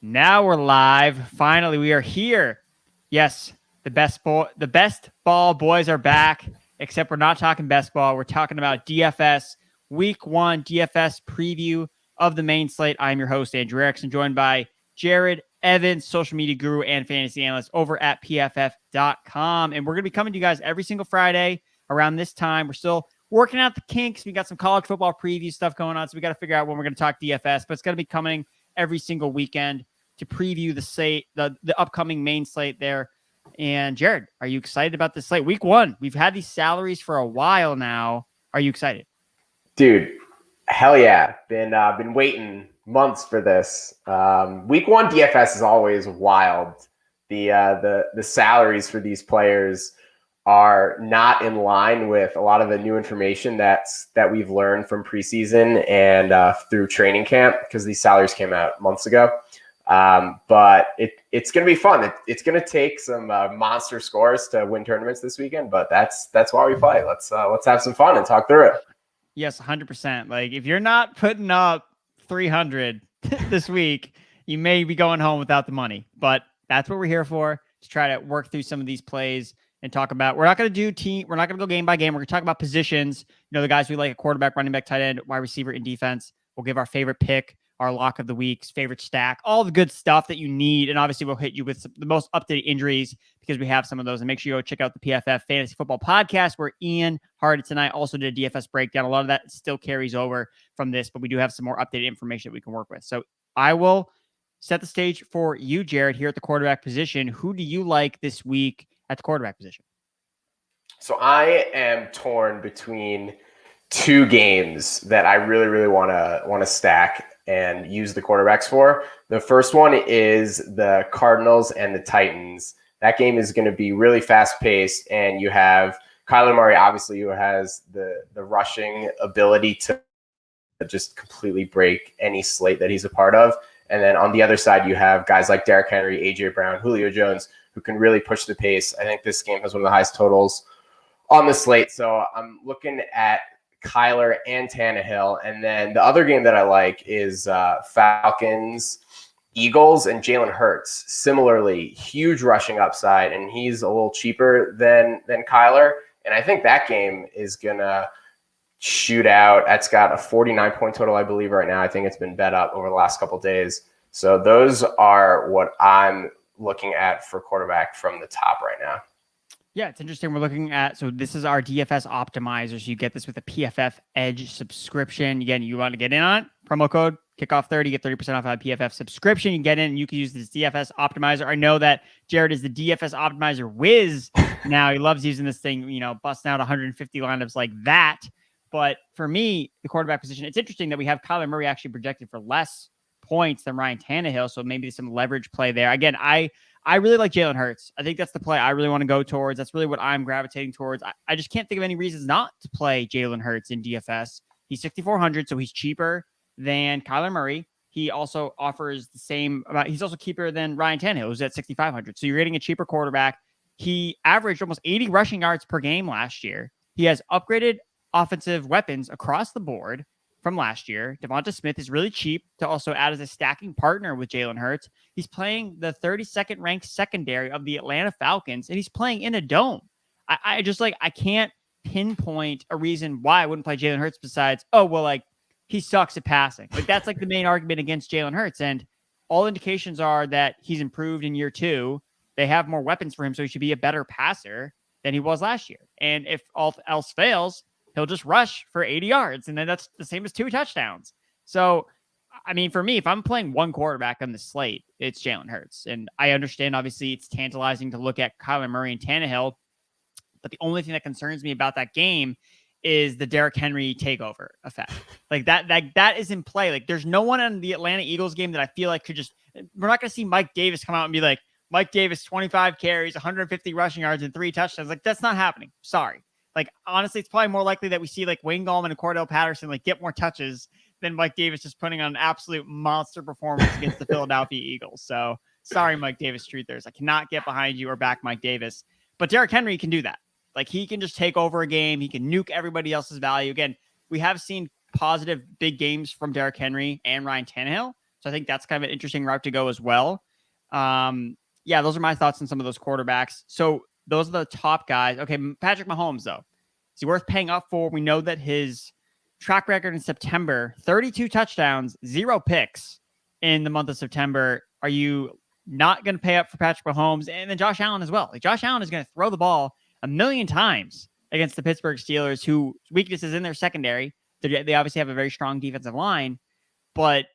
Now we're live. Finally, we are here. Yes, the best ball boys are back, except we're not talking best ball. We're talking about DFS, week 1 DFS preview of the main slate. I'm your host, Andrew Erickson, joined by Jared Evans, social media guru and fantasy analyst over at pff.com. And we're going to be coming to you guys every single Friday around this time. We're still working out the kinks. We got some college football preview stuff going on, so we got to figure out when we're going to talk DFS, but it's going to be coming every single weekend to preview the upcoming main slate there. And Jared, are you excited about this slate? Week 1, we've had these salaries for a while now. Are you excited? Dude, hell yeah. Been waiting months for this. Week 1 DFS is always wild. The salaries for these players are not in line with a lot of the new information that we've learned from preseason and through training camp, because these salaries came out months ago. But it's going to be fun. It's going to take some monster scores to win tournaments this weekend, but that's why we play. Let's have some fun and talk through it. Yes, 100%. Like, if you're not putting up 300 this week, you may be going home without the money, but that's what we're here for, to try to work through some of these plays and talk about. We're not going to do we're not going to go game by game. We're going to talk about positions, the guys we like at quarterback, running back, tight end, wide receiver, and defense. We'll give our favorite pick, our lock of the week's favorite stack, all the good stuff that you need. And obviously we'll hit you with the most up-to-date injuries, because we have some of those. And make sure you go check out the PFF Fantasy Football Podcast, where Ian Hardy tonight also did a DFS breakdown. A lot of that still carries over from this, but we do have some more updated information that we can work with. So I will set the stage for you, Jared, here at the quarterback position. Who do you like this week at the quarterback position? So I am torn between two games that I really, really want to stack and use the quarterbacks for. The first one is the Cardinals and the Titans. That game is going to be really fast paced, and you have Kyler Murray, obviously, who has the rushing ability to just completely break any slate that he's a part of. And then on the other side, you have guys like Derrick Henry, AJ Brown, Julio Jones, who can really push the pace. I think this game has one of the highest totals on the slate. So I'm looking at Kyler and Tannehill. And then the other game that I like is Falcons, Eagles, and Jalen Hurts. Similarly, huge rushing upside, and he's a little cheaper than Kyler. And I think that game is going to shoot out. That's got a 49-point total, I believe, right now. I think it's been bet up over the last couple of days. So those are what I'm looking at for quarterback from the top right now. Yeah, it's interesting. We're looking at, so this is our DFS optimizer. So you get this with a PFF Edge subscription. Again, you want to get in on it, promo code Kickoff30, get 30% off a PFF subscription. You get in and you can use this DFS optimizer. I know that Jared is the DFS optimizer whiz now. He loves using this thing, busting out 150 lineups like that. But for me, the quarterback position, it's interesting that we have Kyler Murray actually projected for less points than Ryan Tannehill. So maybe some leverage play there. Again, I really like Jalen Hurts. I think that's the play I really want to go towards. That's really what I'm gravitating towards. I just can't think of any reasons not to play Jalen Hurts in DFS. He's 6,400, so he's cheaper than Kyler Murray. He also offers the same amount. He's also cheaper than Ryan Tannehill, who's at 6,500. So you're getting a cheaper quarterback. He averaged almost 80 rushing yards per game last year. He has upgraded offensive weapons across the board from last year. Devonta Smith is really cheap to also add as a stacking partner with Jalen Hurts. He's playing the 32nd ranked secondary of the Atlanta Falcons, and he's playing in a dome. I can't pinpoint a reason why I wouldn't play Jalen Hurts besides, he sucks at passing. That's the main argument against Jalen Hurts. And all indications are that he's improved in year 2. They have more weapons for him, so he should be a better passer than he was last year. And if all else fails, he'll just rush for 80 yards, and then that's the same as 2 touchdowns. So, I mean, for me, if I'm playing one quarterback on the slate, it's Jalen Hurts. And I understand, obviously, it's tantalizing to look at Kyler Murray and Tannehill, but the only thing that concerns me about that game is the Derrick Henry takeover effect. That is in play. There's no one on the Atlanta Eagles game that I feel like could just, we're not going to see Mike Davis come out and be like, Mike Davis, 25 carries, 150 rushing yards, and 3 touchdowns. That's not happening. Sorry. Honestly, it's probably more likely that we see Wayne Gallman and Cordell Patterson get more touches than Mike Davis just putting on an absolute monster performance against the Philadelphia Eagles. So sorry, Mike Davis truthers. I cannot get behind you or back Mike Davis. But Derrick Henry can do that. He can just take over a game. He can nuke everybody else's value. Again, we have seen positive big games from Derrick Henry and Ryan Tannehill. So So I think that's kind of an interesting route to go as well. Yeah, those are my thoughts on some of those quarterbacks. So those are the top guys. Okay, Patrick Mahomes, though. Is he worth paying up for? We know that his track record in September, 32 touchdowns, 0 picks in the month of September. Are you not going to pay up for Patrick Mahomes? And then Josh Allen as well. Like, Josh Allen is going to throw the ball a million times against the Pittsburgh Steelers, whose weakness is in their secondary. They obviously have a very strong defensive line, but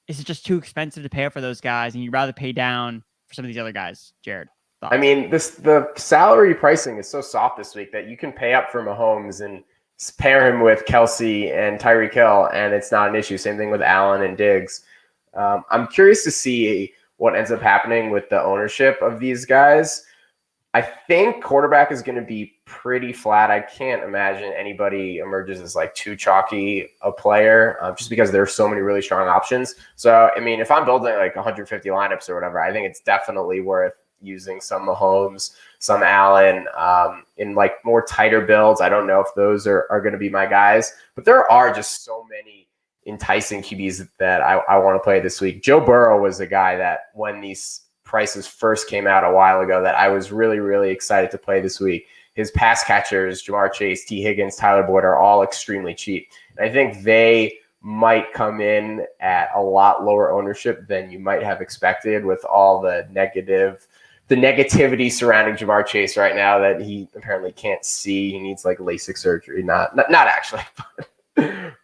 is it just too expensive to pay up for those guys, and you'd rather pay down for some of these other guys? Jared, thoughts? I mean, the salary pricing is so soft this week that you can pay up for Mahomes and pair him with Kelsey and Tyreek Hill, and it's not an issue. Same thing with Allen and Diggs. I'm curious to see what ends up happening with the ownership of these guys. I think quarterback is going to be pretty flat. I can't imagine anybody emerges as like too chalky a player, just because there are so many really strong options. So, I mean, if I'm building like 150 lineups or whatever, I think it's definitely worth using some Mahomes, some Allen, in like more tighter builds. I don't know if those are going to be my guys, but there are just so many enticing QBs that I want to play this week. Joe Burrow was a guy that when these prices first came out a while ago that I was really, really excited to play this week. His pass catchers, Jamar Chase, T. Higgins, Tyler Boyd, are all extremely cheap. And I think they might come in at a lot lower ownership than you might have expected with all the negativity surrounding Jamar Chase right now that he apparently can't see. He needs like LASIK surgery. Not actually,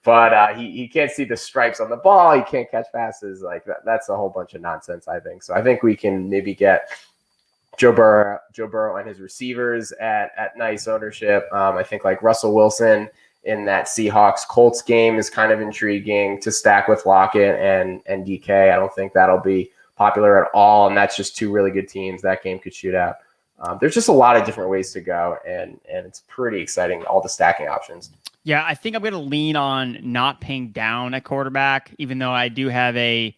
but he can't see the stripes on the ball. He can't catch passes. Like that's a whole bunch of nonsense, I think. So I think we can maybe get Joe Burrow and his receivers at nice ownership. I think like Russell Wilson in that Seahawks Colts game is kind of intriguing to stack with Lockett and DK. I don't think that'll be popular at all, and that's just two really good teams. That game could shoot out. There's just a lot of different ways to go, and it's pretty exciting, all the stacking options. Yeah, I think I'm going to lean on not paying down at quarterback, even though I do have a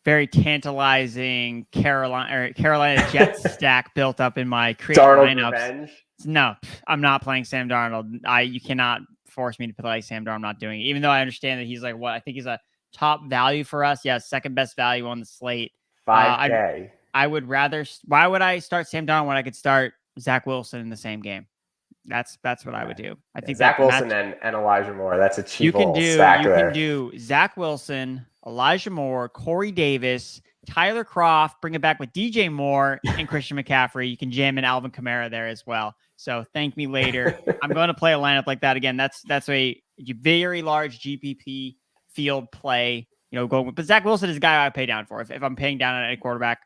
very tantalizing Carolina Jets stack built up in my creative lineups. Revenge? No, I'm not playing Sam Darnold. You cannot force me to play Sam Darnold. I'm not doing it, even though I understand that he's like what I think he's a top value for us. Yeah, second best value on the slate. 5K. I would rather. Why would I start Sam Darnold when I could start Zach Wilson in the same game? That's what I would do. I think Zach Wilson and Elijah Moore. That's a cheap stack You there. can do Zach Wilson, Elijah Moore, Corey Davis, Tyler Kroft, bring it back with DJ Moore and Christian McCaffrey. You can jam in Alvin Kamara there as well. So thank me later. I'm going to play a lineup like that again. That's a very large GPP field play. But Zach Wilson is a guy I pay down for. If I'm paying down on a quarterback,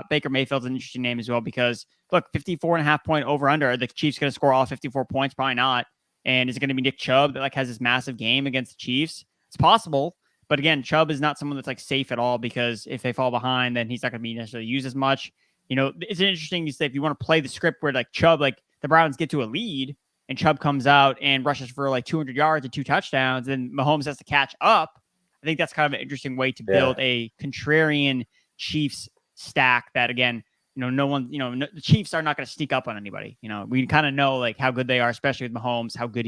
Baker Mayfield's an interesting name as well because look, 54.5 point over under. Are the Chiefs going to score all 54 points? Probably not. And is it going to be Nick Chubb that has this massive game against the Chiefs? It's possible. But again, Chubb is not someone that's safe at all because if they fall behind, then he's not going to be necessarily used as much. It's interesting to say if you want to play the script where Chubb, the Browns get to a lead and Chubb comes out and rushes for 200 yards and 2 touchdowns, then Mahomes has to catch up. I think that's kind of an interesting way to build a contrarian Chiefs stack that, again, the Chiefs are not going to sneak up on anybody. We kind of know how good they are, especially with Mahomes, how good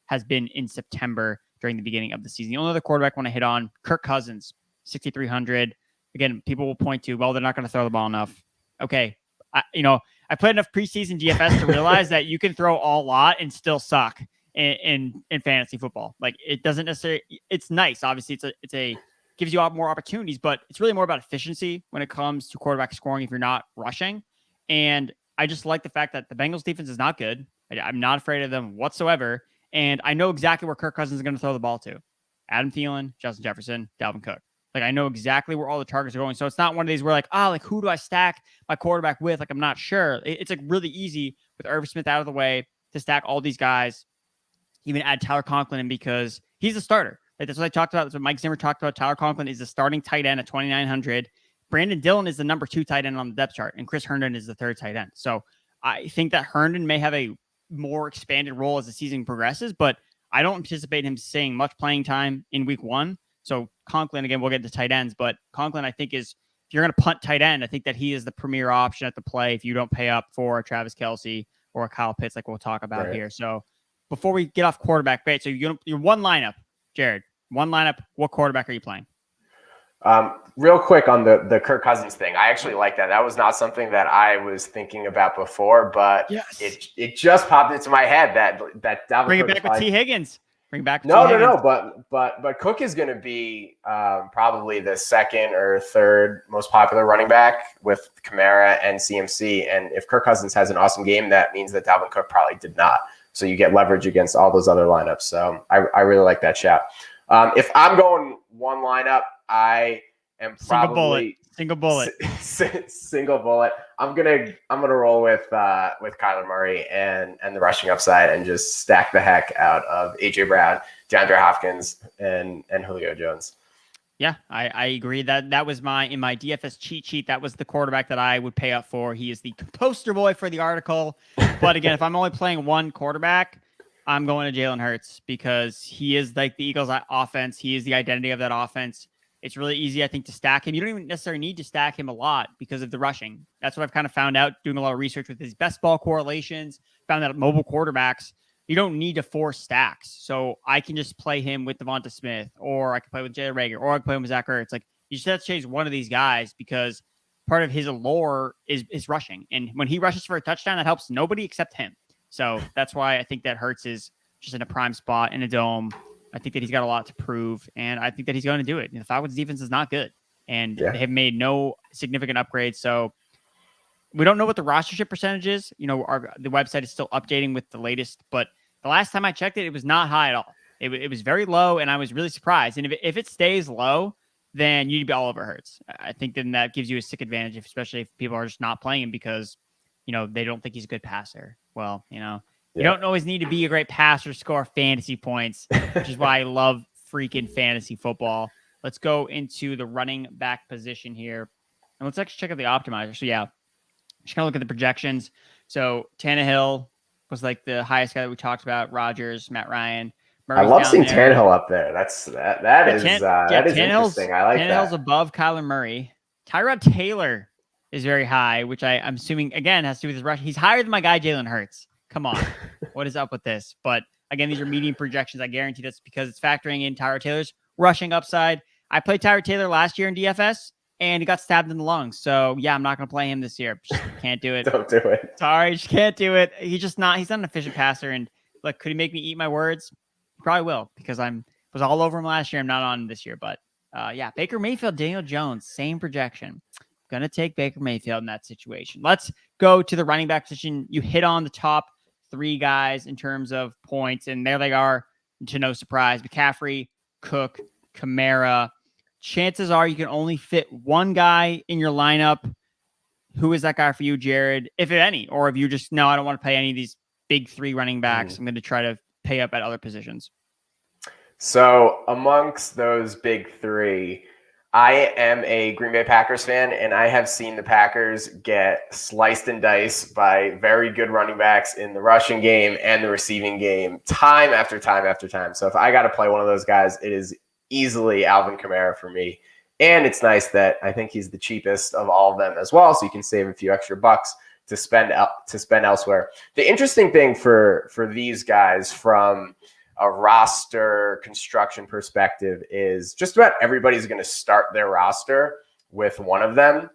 has been in September during the beginning of the season. The only other quarterback I want to hit on, Kirk Cousins, 6,300. Again, people will point to, well, they're not going to throw the ball enough. Okay. I played enough preseason DFS to realize that you can throw a lot and still suck in fantasy football. It doesn't necessarily, it's nice. Obviously it's gives you more opportunities, but it's really more about efficiency when it comes to quarterback scoring if you're not rushing. And I just like the fact that the Bengals defense is not good. I'm not afraid of them whatsoever. And I know exactly where Kirk Cousins is going to throw the ball to. Adam Thielen, Justin Jefferson, Dalvin Cook. I know exactly where all the targets are going. So it's not one of these where who do I stack my quarterback with? I'm not sure. It's really easy with Irv Smith out of the way to stack all these guys, even add Tyler Conklin in because he's a starter. That's what I talked about. That's what Mike Zimmer talked about. Tyler Conklin is the starting tight end at 2,900. Brandon Dillon is the number 2 tight end on the depth chart, and Chris Herndon is the 3rd tight end. So I think that Herndon may have a more expanded role as the season progresses, but I don't anticipate him seeing much playing time in week 1. So Conklin, again, we'll get to tight ends, but Conklin, I think, is, if you're going to punt tight end, I think that he is the premier option at the play if you don't pay up for a Travis Kelce or a Kyle Pitts like we'll talk about here. So before we get off quarterback, so you're one lineup, Jared, one lineup, what quarterback are you playing? Real quick on the Kirk Cousins thing, I actually like that. That was not something that I was thinking about before, but Yes. it just popped into my head that Dalvin Bring it Cook is back with probably T. Higgins. Bring it back with T. no, Higgins. but Cook is going to be probably the second or third most popular running back with Kamara and CMC. And if Kirk Cousins has an awesome game, that means that Dalvin Cook probably did not. So you get leverage against all those other lineups. So I really like that shout. If I'm going one lineup, I am probably single bullet. Single bullet. I'm gonna roll with Kyler Murray and the rushing upside and just stack the heck out of AJ Brown, DeAndre Hopkins, and Julio Jones. Yeah, I agree. That was in my DFS cheat sheet. That was the quarterback that I would pay up for. He is the poster boy for the article. But again, if I'm only playing one quarterback, I'm going to Jalen Hurts because he is like the Eagles' offense. He is the identity of that offense. It's really easy, I think, to stack him. You don't even necessarily need to stack him a lot because of the rushing. That's what I've kind of found out doing a lot of research with his best ball correlations. Found that mobile quarterbacks, you don't need to force stacks. So I can just play him with Devonta Smith, or I can play with Jay Rager, or I can play him with Zach Ertz. Like, you just have to change one of these guys because part of his allure is rushing. And when he rushes for a touchdown, that helps nobody except him. So that's why I think that Hurts is just in a prime spot in a dome. I think that he's got a lot to prove, and I think that he's going to do it. And the Falcons' defense is not good, and they have made no significant upgrades. So we don't know what the rostership percentage is. You know, the website is still updating with the latest, but the last time I checked it, it was not high at all. It was very low, and I was really surprised. And if it stays low, then you'd be all over Hurts. I think then that gives you a sick advantage, especially if people are just not playing him because, you know, they don't think he's a good passer. Well, you know, you don't always need to be a great passer to score fantasy points, which is why I love freaking fantasy football. Let's go into the running back position here. And let's actually check out the optimizer. So, yeah, just kind of look at the projections. So, Tannehill was like the highest guy that we talked about. Rodgers, Matt Ryan. Murray's I love seeing Tannehill up there. That is interesting. I like Tannehill's above Kyler Murray. Tyrod Taylor is very high, which I'm assuming, again, has to do with his rush. He's higher than my guy, Jalen Hurts. Come on. What is up with this? But again, these are median projections. I guarantee that's because it's factoring in Tyrod Taylor's rushing upside. I played Tyrod Taylor last year in DFS, and he got stabbed in the lungs. So, yeah, I'm not going to play him this year. Just can't do it. Don't do it. Sorry, just can't do it. He's not an efficient passer. And, look, could he make me eat my words? He probably will because was all over him last year. I'm not on him this year. But, yeah, Baker Mayfield, Daniel Jones, same projection. Going to take Baker Mayfield in that situation. Let's go to the running back position. You hit on the top three guys in terms of points, and there they are, to no surprise. McCaffrey, Cook, Kamara. Chances are you can only fit one guy in your lineup. Who is that guy for you, Jared? If any, or if you just, no, I don't want to play any of these big three running backs. I'm going to try to pay up at other positions. So amongst those big three, I am a Green Bay Packers fan, and I have seen the Packers get sliced and diced by very good running backs in the rushing game and the receiving game time after time after time. So if I got to play one of those guys, it is easily Alvin Kamara for me. And it's nice that I think he's the cheapest of all of them as well, so you can save a few extra bucks to spend elsewhere. The interesting thing for these guys from a roster construction perspective is just about everybody's going to start their roster with one of them.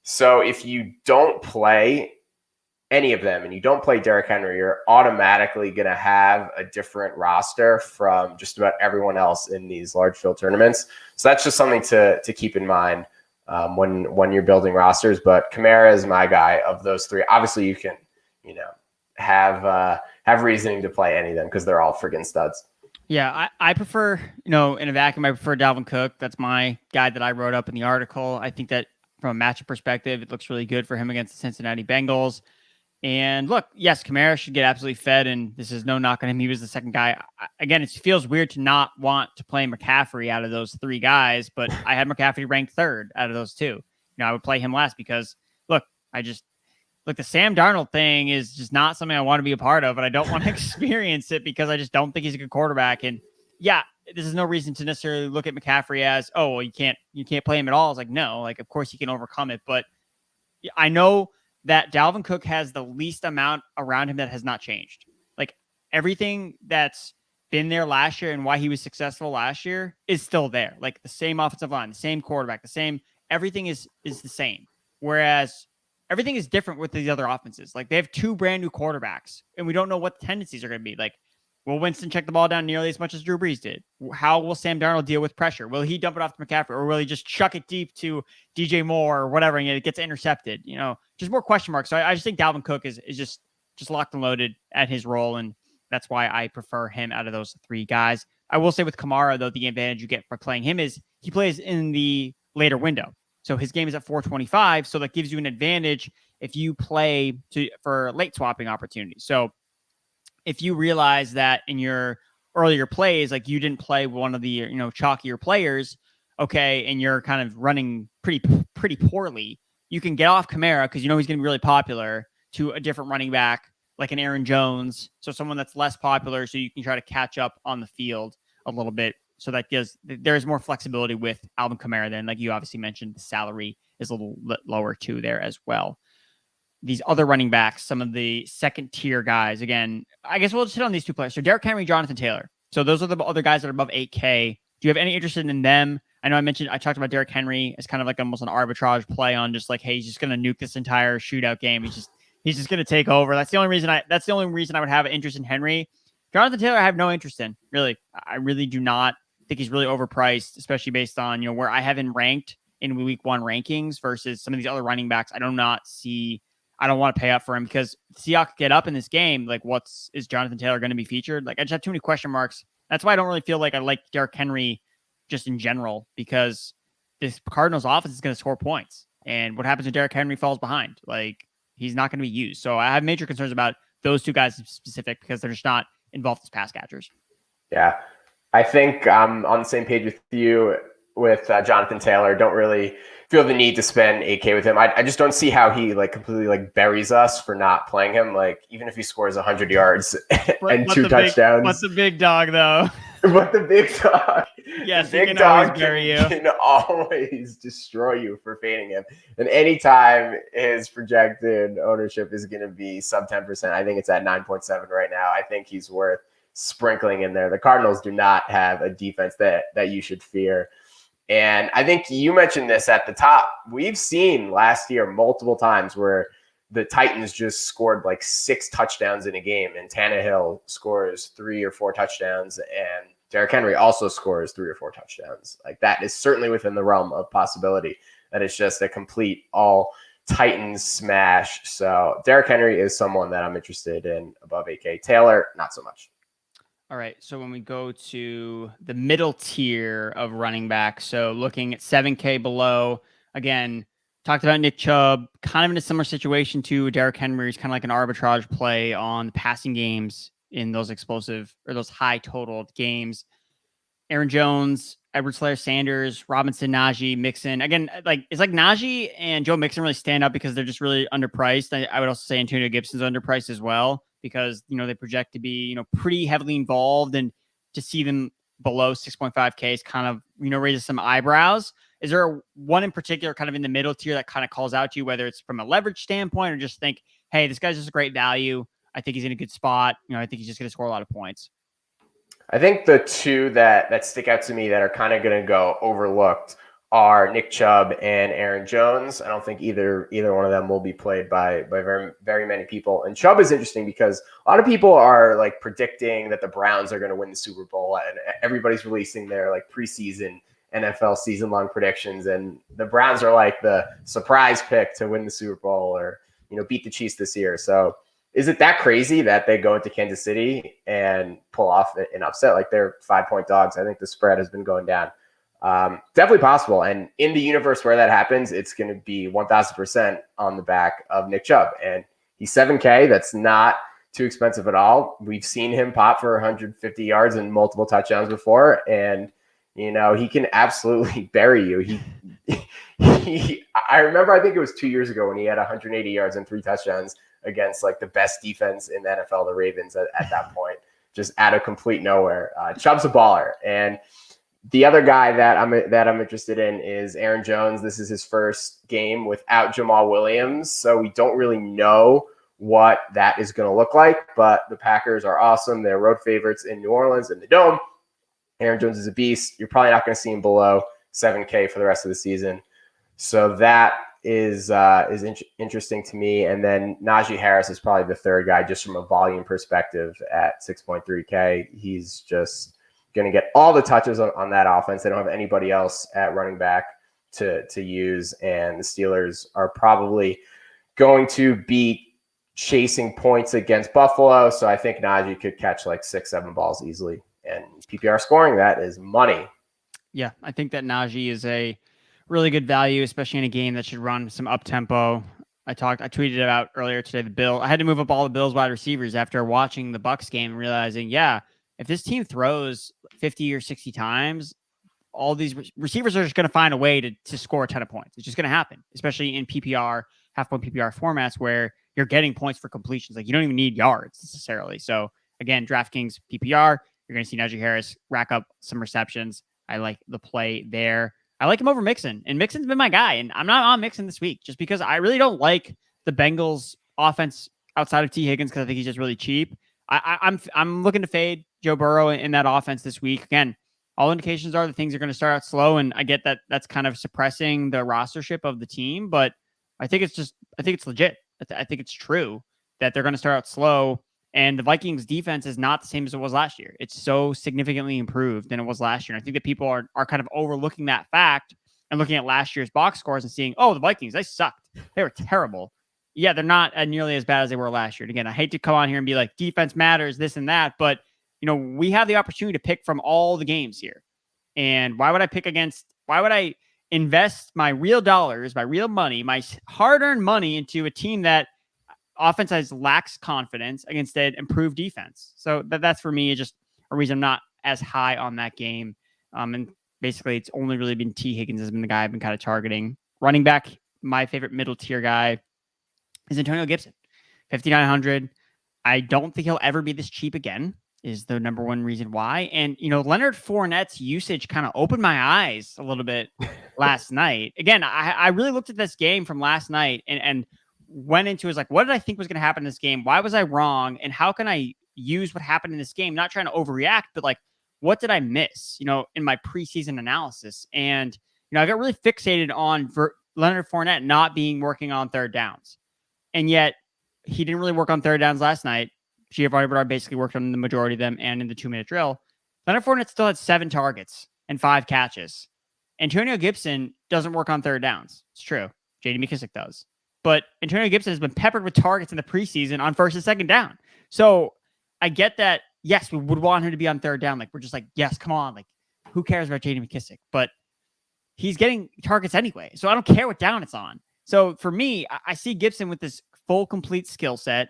So if you don't play any of them and you don't play Derrick Henry, you're automatically going to have a different roster from just about everyone else in these large field tournaments. So that's just something to keep in mind when you're building rosters. But Kamara is my guy of those three. Obviously, you can, have reasoning to play any of them because they're all friggin' studs. Yeah, I prefer, in a vacuum, I prefer Dalvin Cook. That's my guy that I wrote up in the article. I think that from a matchup perspective, it looks really good for him against the Cincinnati Bengals. And look, yes, Kamara should get absolutely fed, and this is no knock on him. He was the second guy. Again, it feels weird to not want to play McCaffrey out of those three guys, but I had McCaffrey ranked third out of those two. I would play him last because, look, the Sam Darnold thing is just not something I want to be a part of, and I don't want to experience it because I just don't think he's a good quarterback. And yeah, this is no reason to necessarily look at McCaffrey as, oh, well, you can't play him at all. It's like, no, of course you can overcome it. But I know that Dalvin Cook has the least amount around him that has not changed. Everything that's been there last year and why he was successful last year is still there. Like the same offensive line, the same quarterback, the same, everything is the same. Whereas everything is different with these other offenses. Like they have 2 brand new quarterbacks and we don't know what the tendencies are going to be. Like, will Winston check the ball down nearly as much as Drew Brees did? How will Sam Darnold deal with pressure? Will he dump it off to McCaffrey, or will he just chuck it deep to DJ Moore or whatever and it gets intercepted? Just more question marks. So I just think Dalvin Cook is just locked and loaded at his role, and that's why I prefer him out of those 3 guys. I will say with Kamara, though, the advantage you get by playing him is he plays in the later window. So his game is at 425, so that gives you an advantage if you play for late swapping opportunities. So if you realize that in your earlier plays, like you didn't play one of the chalkier players, okay, and you're kind of running pretty poorly, you can get off Kamara because he's going to be really popular to a different running back like an Aaron Jones, so someone that's less popular, so you can try to catch up on the field a little bit. So that there's more flexibility with Alvin Kamara than, like you obviously mentioned, the salary is a little bit lower too there as well. These other running backs, some of the second tier guys, again, I guess we'll just hit on these 2 players. So Derrick Henry, Jonathan Taylor. So those are the other guys that are above 8K. Do you have any interest in them? I know I talked about Derrick Henry as kind of like almost an arbitrage play on just like, hey, he's just going to nuke this entire shootout game. He's just going to take over. That's the only reason I would have an interest in Henry. Jonathan Taylor, I have no interest in, really. I really do not think he's really overpriced, especially based on, where I have him ranked in week 1 rankings versus some of these other running backs. I don't want to pay up for him because Seahawks get up in this game. Like, is Jonathan Taylor going to be featured? Like, I just have too many question marks. That's why I don't really feel like I like Derrick Henry just in general, because this Cardinals offense is going to score points. And what happens when Derrick Henry falls behind? Like, he's not going to be used. So I have major concerns about those 2 guys in specific because they're just not involved as pass catchers. Yeah. I think I'm on the same page with you with Jonathan Taylor. Don't really feel the need to spend 8K with him. I just don't see how he completely buries us for not playing him. Like, even if he scores 100 yards and 2 touchdowns. What's the big dog though? But the big dog, yes, the big dog can always destroy you for fading him. And anytime his projected ownership is going to be sub 10%, I think it's at 9.7 right now. I think he's worth sprinkling in there. The Cardinals do not have a defense that you should fear. And I think you mentioned this at the top. We've seen last year multiple times where the Titans just scored 6 touchdowns in a game, and Tannehill scores 3 or 4 touchdowns, and Derrick Henry also scores 3 or 4 touchdowns. Like, that is certainly within the realm of possibility. That is just a complete all Titans smash. So Derrick Henry is someone that I'm interested in above 8K. Taylor, not so much. All right, so when we go to the middle tier of running back, so looking at 7K below, again, talked about Nick Chubb, kind of in a similar situation to Derrick Henry. He's kind of like an arbitrage play on the passing games in those explosive or those high totaled games. Aaron Jones, Edwards-Helaire, Sanders, Robinson, Najee, Mixon. Again, it's like Najee and Joe Mixon really stand out because they're just really underpriced. I would also say Antonio Gibson's underpriced as well because, they project to be, pretty heavily involved, and to see them below 6.5K is kind of, raises some eyebrows. Is there one in particular kind of in the middle tier that kind of calls out to you, whether it's from a leverage standpoint or just think, hey, this guy's just a great value. I think he's in a good spot. I think he's just going to score a lot of points. I think the 2 that stick out to me that are kind of going to go overlooked are Nick Chubb and Aaron Jones. I don't think either one of them will be played by very, very many people. And Chubb is interesting because a lot of people are predicting that the Browns are going to win the Super Bowl, and everybody's releasing their preseason NFL season-long predictions. And the Browns are the surprise pick to win the Super Bowl or, beat the Chiefs this year. So is it that crazy that they go into Kansas City and pull off an upset? They're 5-point dogs. I think the spread has been going down. Definitely possible. And in the universe where that happens, it's going to be 1,000% on the back of Nick Chubb. And he's 7K. That's not too expensive at all. We've seen him pop for 150 yards and multiple touchdowns before. And, he can absolutely bury you. I remember, I think it was 2 years ago when he had 180 yards and 3 touchdowns against the best defense in the NFL, the Ravens at that point, just out of complete nowhere. Chubb's a baller. And the other guy that I'm interested in is Aaron Jones. This is his first game without Jamal Williams, so we don't really know what that is going to look like. But the Packers are awesome. They're road favorites in New Orleans in the Dome. Aaron Jones is a beast. You're probably not going to see him below 7K for the rest of the season. So that is interesting to me. And then Najee Harris is probably the third guy just from a volume perspective at 6.3K. He's just going to get all the touches on that offense. They don't have anybody else at running back to use. And the Steelers are probably going to be chasing points against Buffalo. So I think Najee could catch like 6-7 balls easily. And PPR scoring, that is money. Yeah, I think that Najee is a really good value, especially in a game that should run some up tempo. I tweeted about earlier today I had to move up all the Bills wide receivers after watching the Bucs game and realizing, if this team throws 50 or 60 times, all these receivers are just going to find a way to score a ton of points. It's just going to happen, especially in PPR, half point PPR formats where you're getting points for completions. Like you don't even need yards necessarily. So again, DraftKings PPR, you're going to see Najee Harris rack up some receptions. I like the play there. I like him over Mixon, and Mixon's been my guy, and I'm not on Mixon this week just because I really don't like the Bengals offense outside of T. Higgins because I think he's just really cheap. I'm looking to fade Joe Burrow in that offense this week. Again, all indications are that things are going to start out slow, and I get that that's kind of suppressing the rostership of the team, but I think it's legit. I think it's true that they're going to start out slow. And the Vikings defense is not the same as it was last year. It's so significantly improved than it was last year. And I think that people are kind of overlooking that fact and looking at last year's box scores and seeing, the Vikings, they sucked. They were terrible. Yeah, they're not nearly as bad as they were last year. And again, I hate to come on here and be like, defense matters, this and that. But, we have the opportunity to pick from all the games here. And why would I invest my real dollars, my real money, my hard-earned money into a team that offense lacks confidence against an improved defense? So that's for me just a reason I'm not as high on that game. And basically it's only really been T. Higgins has been the guy I've been kind of targeting. Running back, my favorite middle tier guy is Antonio Gibson, 5,900. I don't think he'll ever be this cheap again is the number one reason why. And, Leonard Fournette's usage kind of opened my eyes a little bit last night. Again, I really looked at this game from last night and went into is like, what did I think was going to happen in this game? Why was I wrong? And how can I use what happened in this game? Not trying to overreact, but like, what did I miss, in my preseason analysis? And, I got really fixated on Leonard Fournette not working on third downs. And yet he didn't really work on third downs last night. Giovanni Bernard basically worked on the majority of them and in the 2-minute drill. Leonard Fournette still had 7 targets and 5 catches. Antonio Gibson doesn't work on third downs. It's true. J.D. McKissic does. But Antonio Gibson has been peppered with targets in the preseason on first and second down. So I get that, yes, we would want him to be on third down. Like, we're just like, yes, come on. Like, who cares about J.D. McKissic? But he's getting targets anyway. So I don't care what down it's on. So for me, I see Gibson with this full, complete skill set.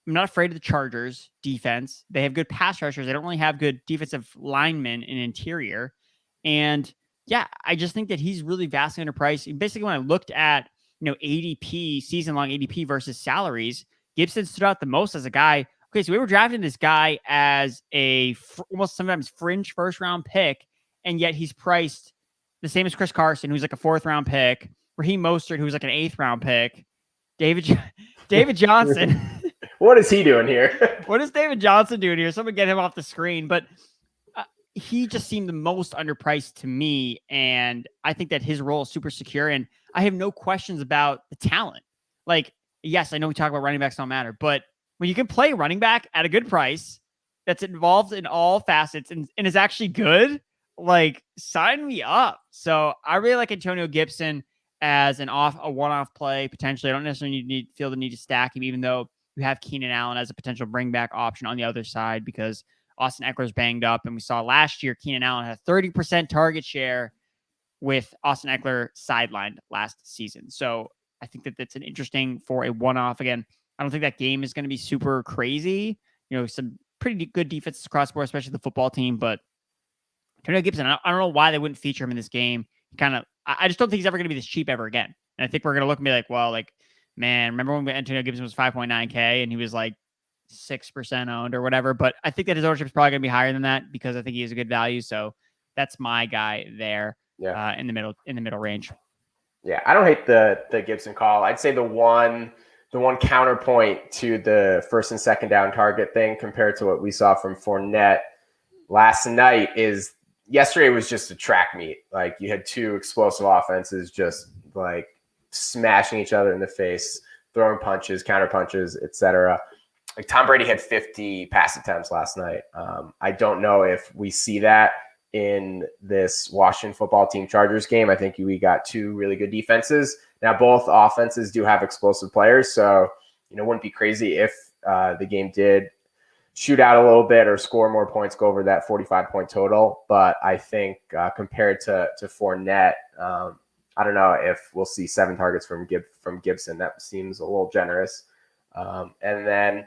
I'm not afraid of the Chargers defense. They have good pass rushers. They don't really have good defensive linemen in interior. And yeah, I just think that he's really vastly underpriced. Basically, when I looked at, ADP, season-long ADP versus salaries, Gibson stood out the most as a guy. Okay, so we were drafting this guy as a almost sometimes fringe first-round pick, and yet he's priced the same as Chris Carson, who's like a 4th-round pick, Raheem Mostert, who's like an 8th-round pick, David Johnson. What is he doing here? What is David Johnson doing here? Someone get him off the screen. But he just seemed the most underpriced to me. And I think that his role is super secure. And I have no questions about the talent. Like, yes, I know we talk about running backs don't matter. But when you can play running back at a good price that's involved in all facets and is actually good, like, sign me up. So I really like Antonio Gibson as a one-off play, potentially. I don't necessarily feel the need to stack him, even though you have Keenan Allen as a potential bring-back option on the other side because Austin Eckler's banged up. And we saw last year, Keenan Allen had a 30% target share with Austin Eckler sidelined last season. So I think that that's an interesting for a one-off. Again, I don't think that game is going to be super crazy. Some pretty good defenses across the board, especially the football team. But Antonio Gibson, I don't know why they wouldn't feature him in this game. I just don't think he's ever going to be this cheap ever again. And I think we're going to look and be like, well, like, man, remember when Antonio Gibson was 5.9K and he was like 6% owned or whatever? But I think that his ownership is probably going to be higher than that because I think he has a good value. So that's my guy there in the middle range. Yeah, I don't hate the Gibson call. I'd say the one the one counterpoint to the first and second down target thing compared to what we saw from Fournette last night is yesterday was just a track meet. Like you had two explosive offenses just like smashing each other in the face, throwing punches, counter punches, etc. Like Tom Brady had 50 pass attempts last night. I don't know if we see that in this Washington football team Chargers game. I think we got two really good defenses. Now, both offenses do have explosive players, so it wouldn't be crazy if the game did shoot out a little bit or score more points, go over that 45-point total. But I think compared to Fournette, I don't know if we'll see 7 targets from Gibson. That seems a little generous. And then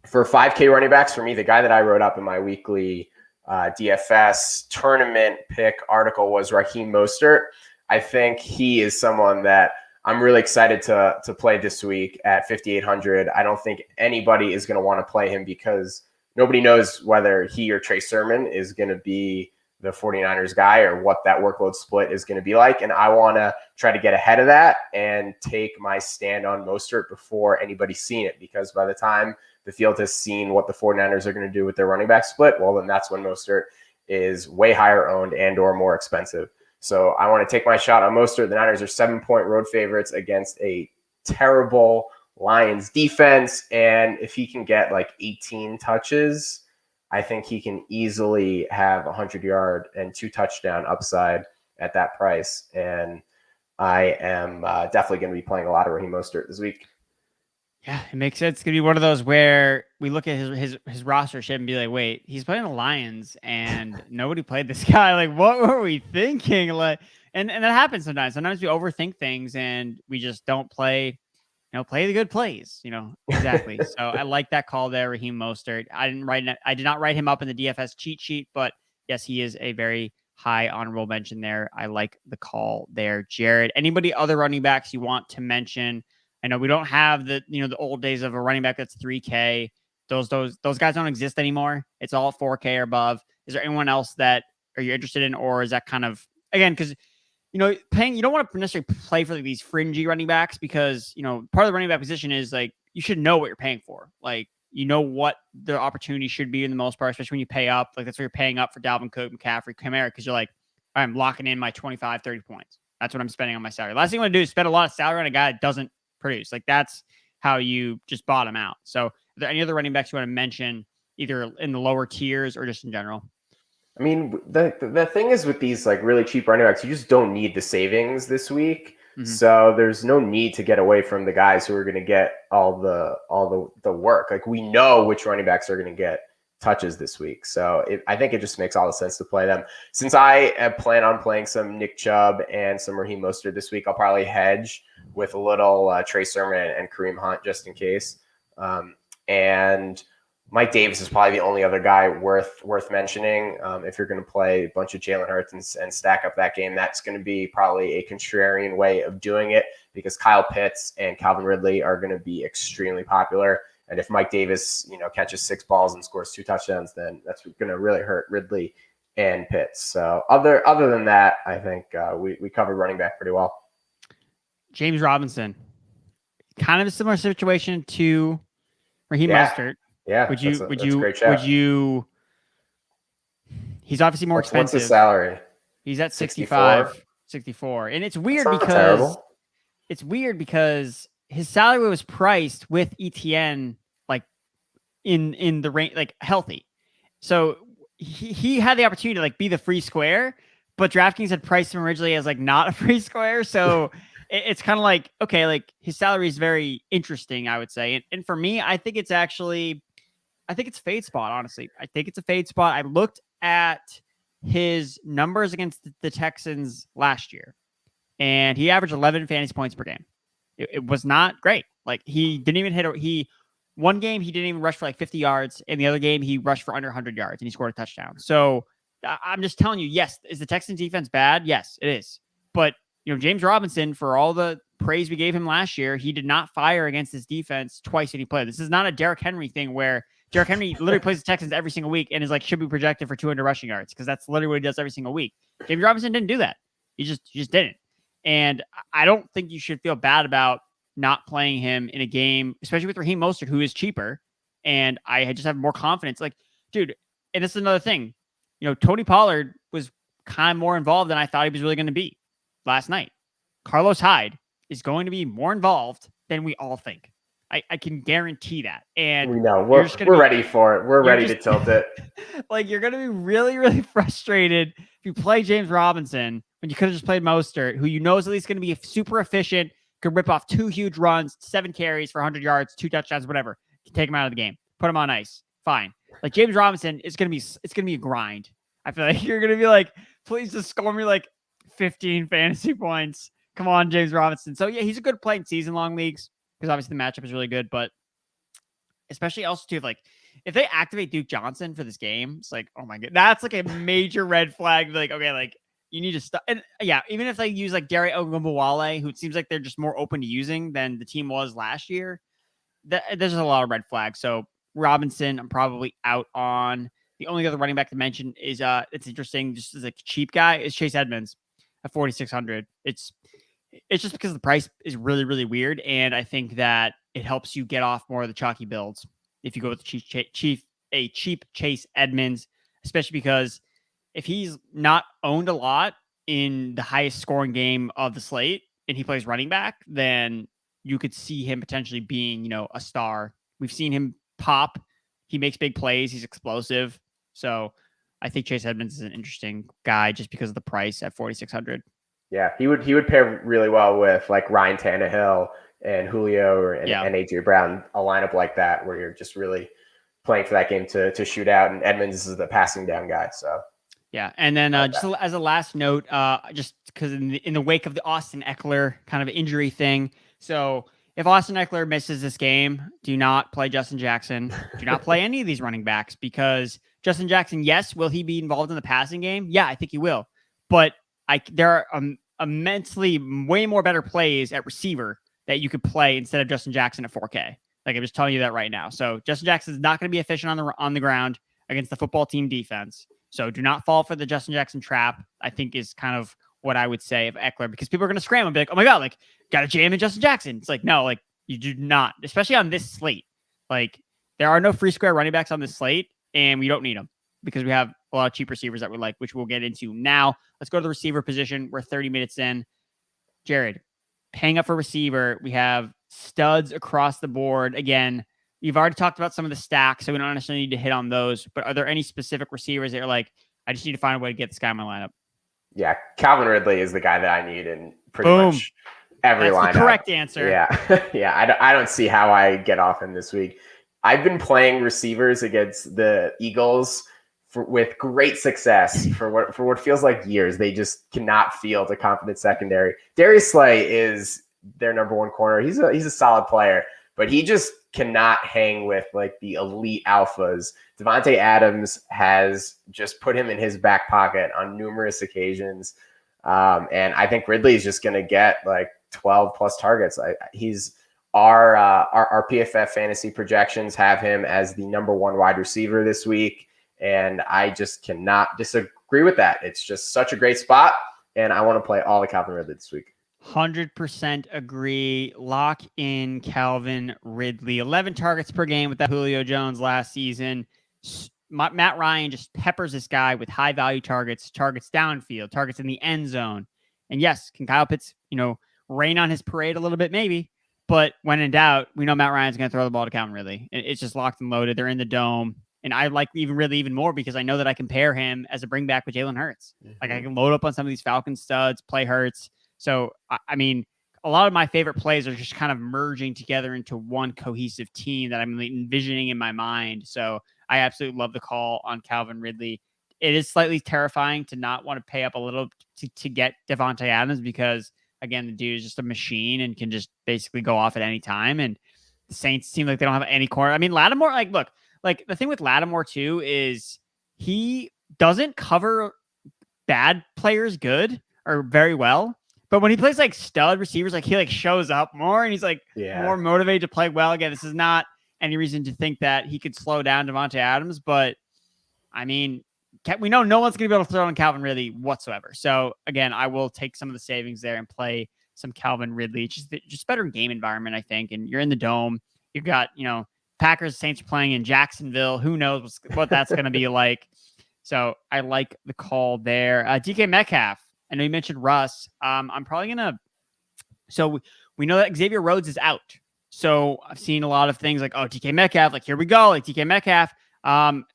for 5K running backs, for me, the guy that I wrote up in my weekly DFS tournament pick article was Raheem Mostert. I think he is someone that I'm really excited to play this week at 5,800. I don't think anybody is going to want to play him because nobody knows whether he or Trey Sermon is going to be the 49ers guy or what that workload split is going to be like. And I want to try to get ahead of that and take my stand on Mostert before anybody's seen it, because by the time the field has seen what the 49ers are going to do with their running back split, well, then that's when Mostert is way higher owned and or more expensive. So I want to take my shot on Mostert. The Niners are 7-point road favorites against a terrible Lions defense. And if he can get like 18 touches, I think he can easily have 100-yard and 2 touchdown upside at that price. And I am definitely going to be playing a lot of Raheem Mostert this week. Yeah, it makes sense. It's going to be one of those where we look at his roster sheet and be like, wait, he's playing the Lions and nobody played this guy. Like, what were we thinking? Like, and that happens sometimes. Sometimes we overthink things and we just don't play, play the good plays, exactly. So I like that call there, Raheem Mostert. I did not write him up in the DFS cheat sheet, but yes, he is a very high honorable mention there. I like the call there, Jared. Anybody other running backs you want to mention? I know we don't have the old days of a running back that's 3K. Those guys don't exist anymore. It's all 4K or above. Is there anyone else that are you interested in, or is that kind of, again, because paying, you don't want to necessarily play for like these fringy running backs because part of the running back position is like you should know what you're paying for. Like what the opportunity should be in the most part, especially when you pay up. Like that's what you're paying up for Dalvin Cook, McCaffrey, Kamara, because you're like, I'm locking in my 25, 30 points. That's what I'm spending on my salary. Last thing you want to do is spend a lot of salary on a guy that doesn't produce. Like that's how you just bottom out. So are there any other running backs you want to mention either in the lower tiers or just in general? I mean, the thing is with these like really cheap running backs, you just don't need the savings this week. Mm-hmm. So there's no need to get away from the guys who are going to get all the work. Like we know which running backs are going to get touches this week. So I think it just makes all the sense to play them. Since I plan on playing some Nick Chubb and some Raheem Mostert this week, I'll probably hedge with a little Trey Sermon and Kareem Hunt just in case. And Mike Davis is probably the only other guy worth mentioning. If you're going to play a bunch of Jalen Hurts and stack up that game, that's going to be probably a contrarian way of doing it because Kyle Pitts and Calvin Ridley are going to be extremely popular. And if Mike Davis, catches 6 balls and scores 2 touchdowns, then that's going to really hurt Ridley and Pitts. So other than that, I think we covered running back pretty well. James Robinson, kind of a similar situation to Raheem Mostert. Yeah. Would you? He's obviously more expensive. What's his salary? He's at 64. And it's weird because his salary was priced with ETN like in the range, like healthy. So he had the opportunity to like be the free square, but DraftKings had priced him originally as like not a free square. So it's kind of like, okay, like his salary is very interesting, I would say. And for me, I think it's fade spot, honestly. I think it's a fade spot. I looked at his numbers against the Texans last year, and he averaged 11 fantasy points per game. It was not great. Like he didn't even hit. One game he didn't even rush for like 50 yards, and the other game he rushed for under 100 yards and he scored a touchdown. So I'm just telling you, yes, is the Texans defense bad? Yes, it is. But James Robinson, for all the praise we gave him last year, he did not fire against this defense twice when he played. This is not a Derrick Henry thing where Derrick Henry literally plays the Texans every single week and is like should be projected for 200 rushing yards because that's literally what he does every single week. James Robinson didn't do that. He just didn't. And I don't think you should feel bad about not playing him in a game, especially with Raheem Mostert, who is cheaper. And I just have more confidence. Like, dude, and this is another thing. Tony Pollard was kind of more involved than I thought he was really going to be last night. Carlos Hyde is going to be more involved than we all think. I can guarantee that. And we know we're ready for it. We're ready to tilt it. Like, you're going to be really, really frustrated if you play James Robinson when you could have just played Mostert, who is at least going to be super efficient, could rip off 2 huge runs, 7 carries for 100 yards, 2 touchdowns, whatever. Take him out of the game, put him on ice. Fine. Like, James Robinson it's going to be a grind. I feel like you're going to be like, please just score me like 15 fantasy points. Come on, James Robinson. So yeah, he's a good play in season long leagues because obviously the matchup is really good, but especially also too, like, if they activate Duke Johnson for this game, it's like, oh my god, that's like a major red flag. Like, okay, like, you need to stop. And yeah, even if they use like Dare Ogunbowale, who it seems like they're just more open to using than the team was last year, there's a lot of red flags. So Robinson, I'm probably out on. The only other running back to mention is it's interesting, just as a cheap guy, is Chase Edmonds at 4,600. It's just because the price is really, really weird, and I think that it helps you get off more of the chalky builds if you go with a cheap Chase Edmonds, especially because if he's not owned a lot in the highest scoring game of the slate and he plays running back, then you could see him potentially being, a star. We've seen him pop. He makes big plays. He's explosive. So I think Chase Edmonds is an interesting guy just because of the price at 4,600. Yeah, he would pair really well with like Ryan Tannehill and Julio and AJ Brown, a lineup like that where you're just really playing for that game to shoot out. And Edmonds is the passing down guy. So yeah, and then just as a last note, just because in the wake of the Austin Eckler kind of injury thing, so if Austin Eckler misses this game, do not play Justin Jackson. Do not play any of these running backs because Justin Jackson, yes, will he be involved in the passing game? Yeah, I think he will. But there are immensely way more better plays at receiver that you could play instead of Justin Jackson at 4K. Like, I'm just telling you that right now. So Justin Jackson is not going to be efficient on the ground against the football team defense. So do not fall for the Justin Jackson trap, I think is kind of what I would say of Eckler, because people are going to scram and be like, oh my God, like, got to jam in Justin Jackson. It's like, no, like, you do not, especially on this slate. Like, there are no free square running backs on this slate, and we don't need them because we have a lot of cheap receivers that we like, which we'll get into now. Let's go to the receiver position. We're 30 minutes in. Jared, paying up for receiver. We have studs across the board. Again, you've already talked about some of the stacks, so we don't necessarily need to hit on those, but are there any specific receivers that are like, I just need to find a way to get this guy in my lineup? Yeah, Calvin Ridley is the guy that I need in pretty much every lineup. That's the correct answer. Yeah, yeah. I don't see how I get off him this week. I've been playing receivers against the Eagles with great success for what feels like years. They just cannot field a confident secondary. Darius Slay is their number one corner. He's a solid player, but he just cannot hang with like the elite alphas. Devontae Adams has just put him in his back pocket on numerous occasions. And I think Ridley is just going to get like 12 plus targets. He's our PFF fantasy projections have him as the number one wide receiver this week. And I just cannot disagree with that. It's just such a great spot. And I want to play all the Calvin Ridley this week. 100% agree. Lock in Calvin Ridley. 11 targets per game with that Julio Jones last season. Matt Ryan just peppers this guy with high value targets downfield, targets in the end zone. And yes, can Kyle Pitts, rain on his parade a little bit? Maybe. But when in doubt, we know Matt Ryan's going to throw the ball to Calvin Ridley. It's just locked and loaded. They're in the dome. And I like Ridley even more because I know that I can pair him as a bring back with Jalen Hurts. Mm-hmm. Like, I can load up on some of these Falcons studs, play Hurts. So, I mean, a lot of my favorite plays are just kind of merging together into one cohesive team that I'm envisioning in my mind. So I absolutely love the call on Calvin Ridley. It is slightly terrifying to not want to pay up a little to get Devontae Adams because, again, the dude is just a machine and can just basically go off at any time. And the Saints seem like they don't have any corner. I mean, Lattimore, the thing with Lattimore too is he doesn't cover bad players good or very well. But when he plays like stud receivers, like he like shows up more and he's like more motivated to play well. Again, this is not any reason to think that he could slow down Devontae Adams, but I mean, we know no one's going to be able to throw on Calvin Ridley whatsoever. So again, I will take some of the savings there and play some Calvin Ridley. Just better game environment, I think. And you're in the dome. You've got, Packers, Saints are playing in Jacksonville. Who knows what that's going to be like. So I like the call there. DK Metcalf. I know you mentioned Russ. I'm probably going to. So we know that Xavier Rhodes is out. So I've seen a lot of things like, oh, DK Metcalf, like, here we go, like DK Metcalf.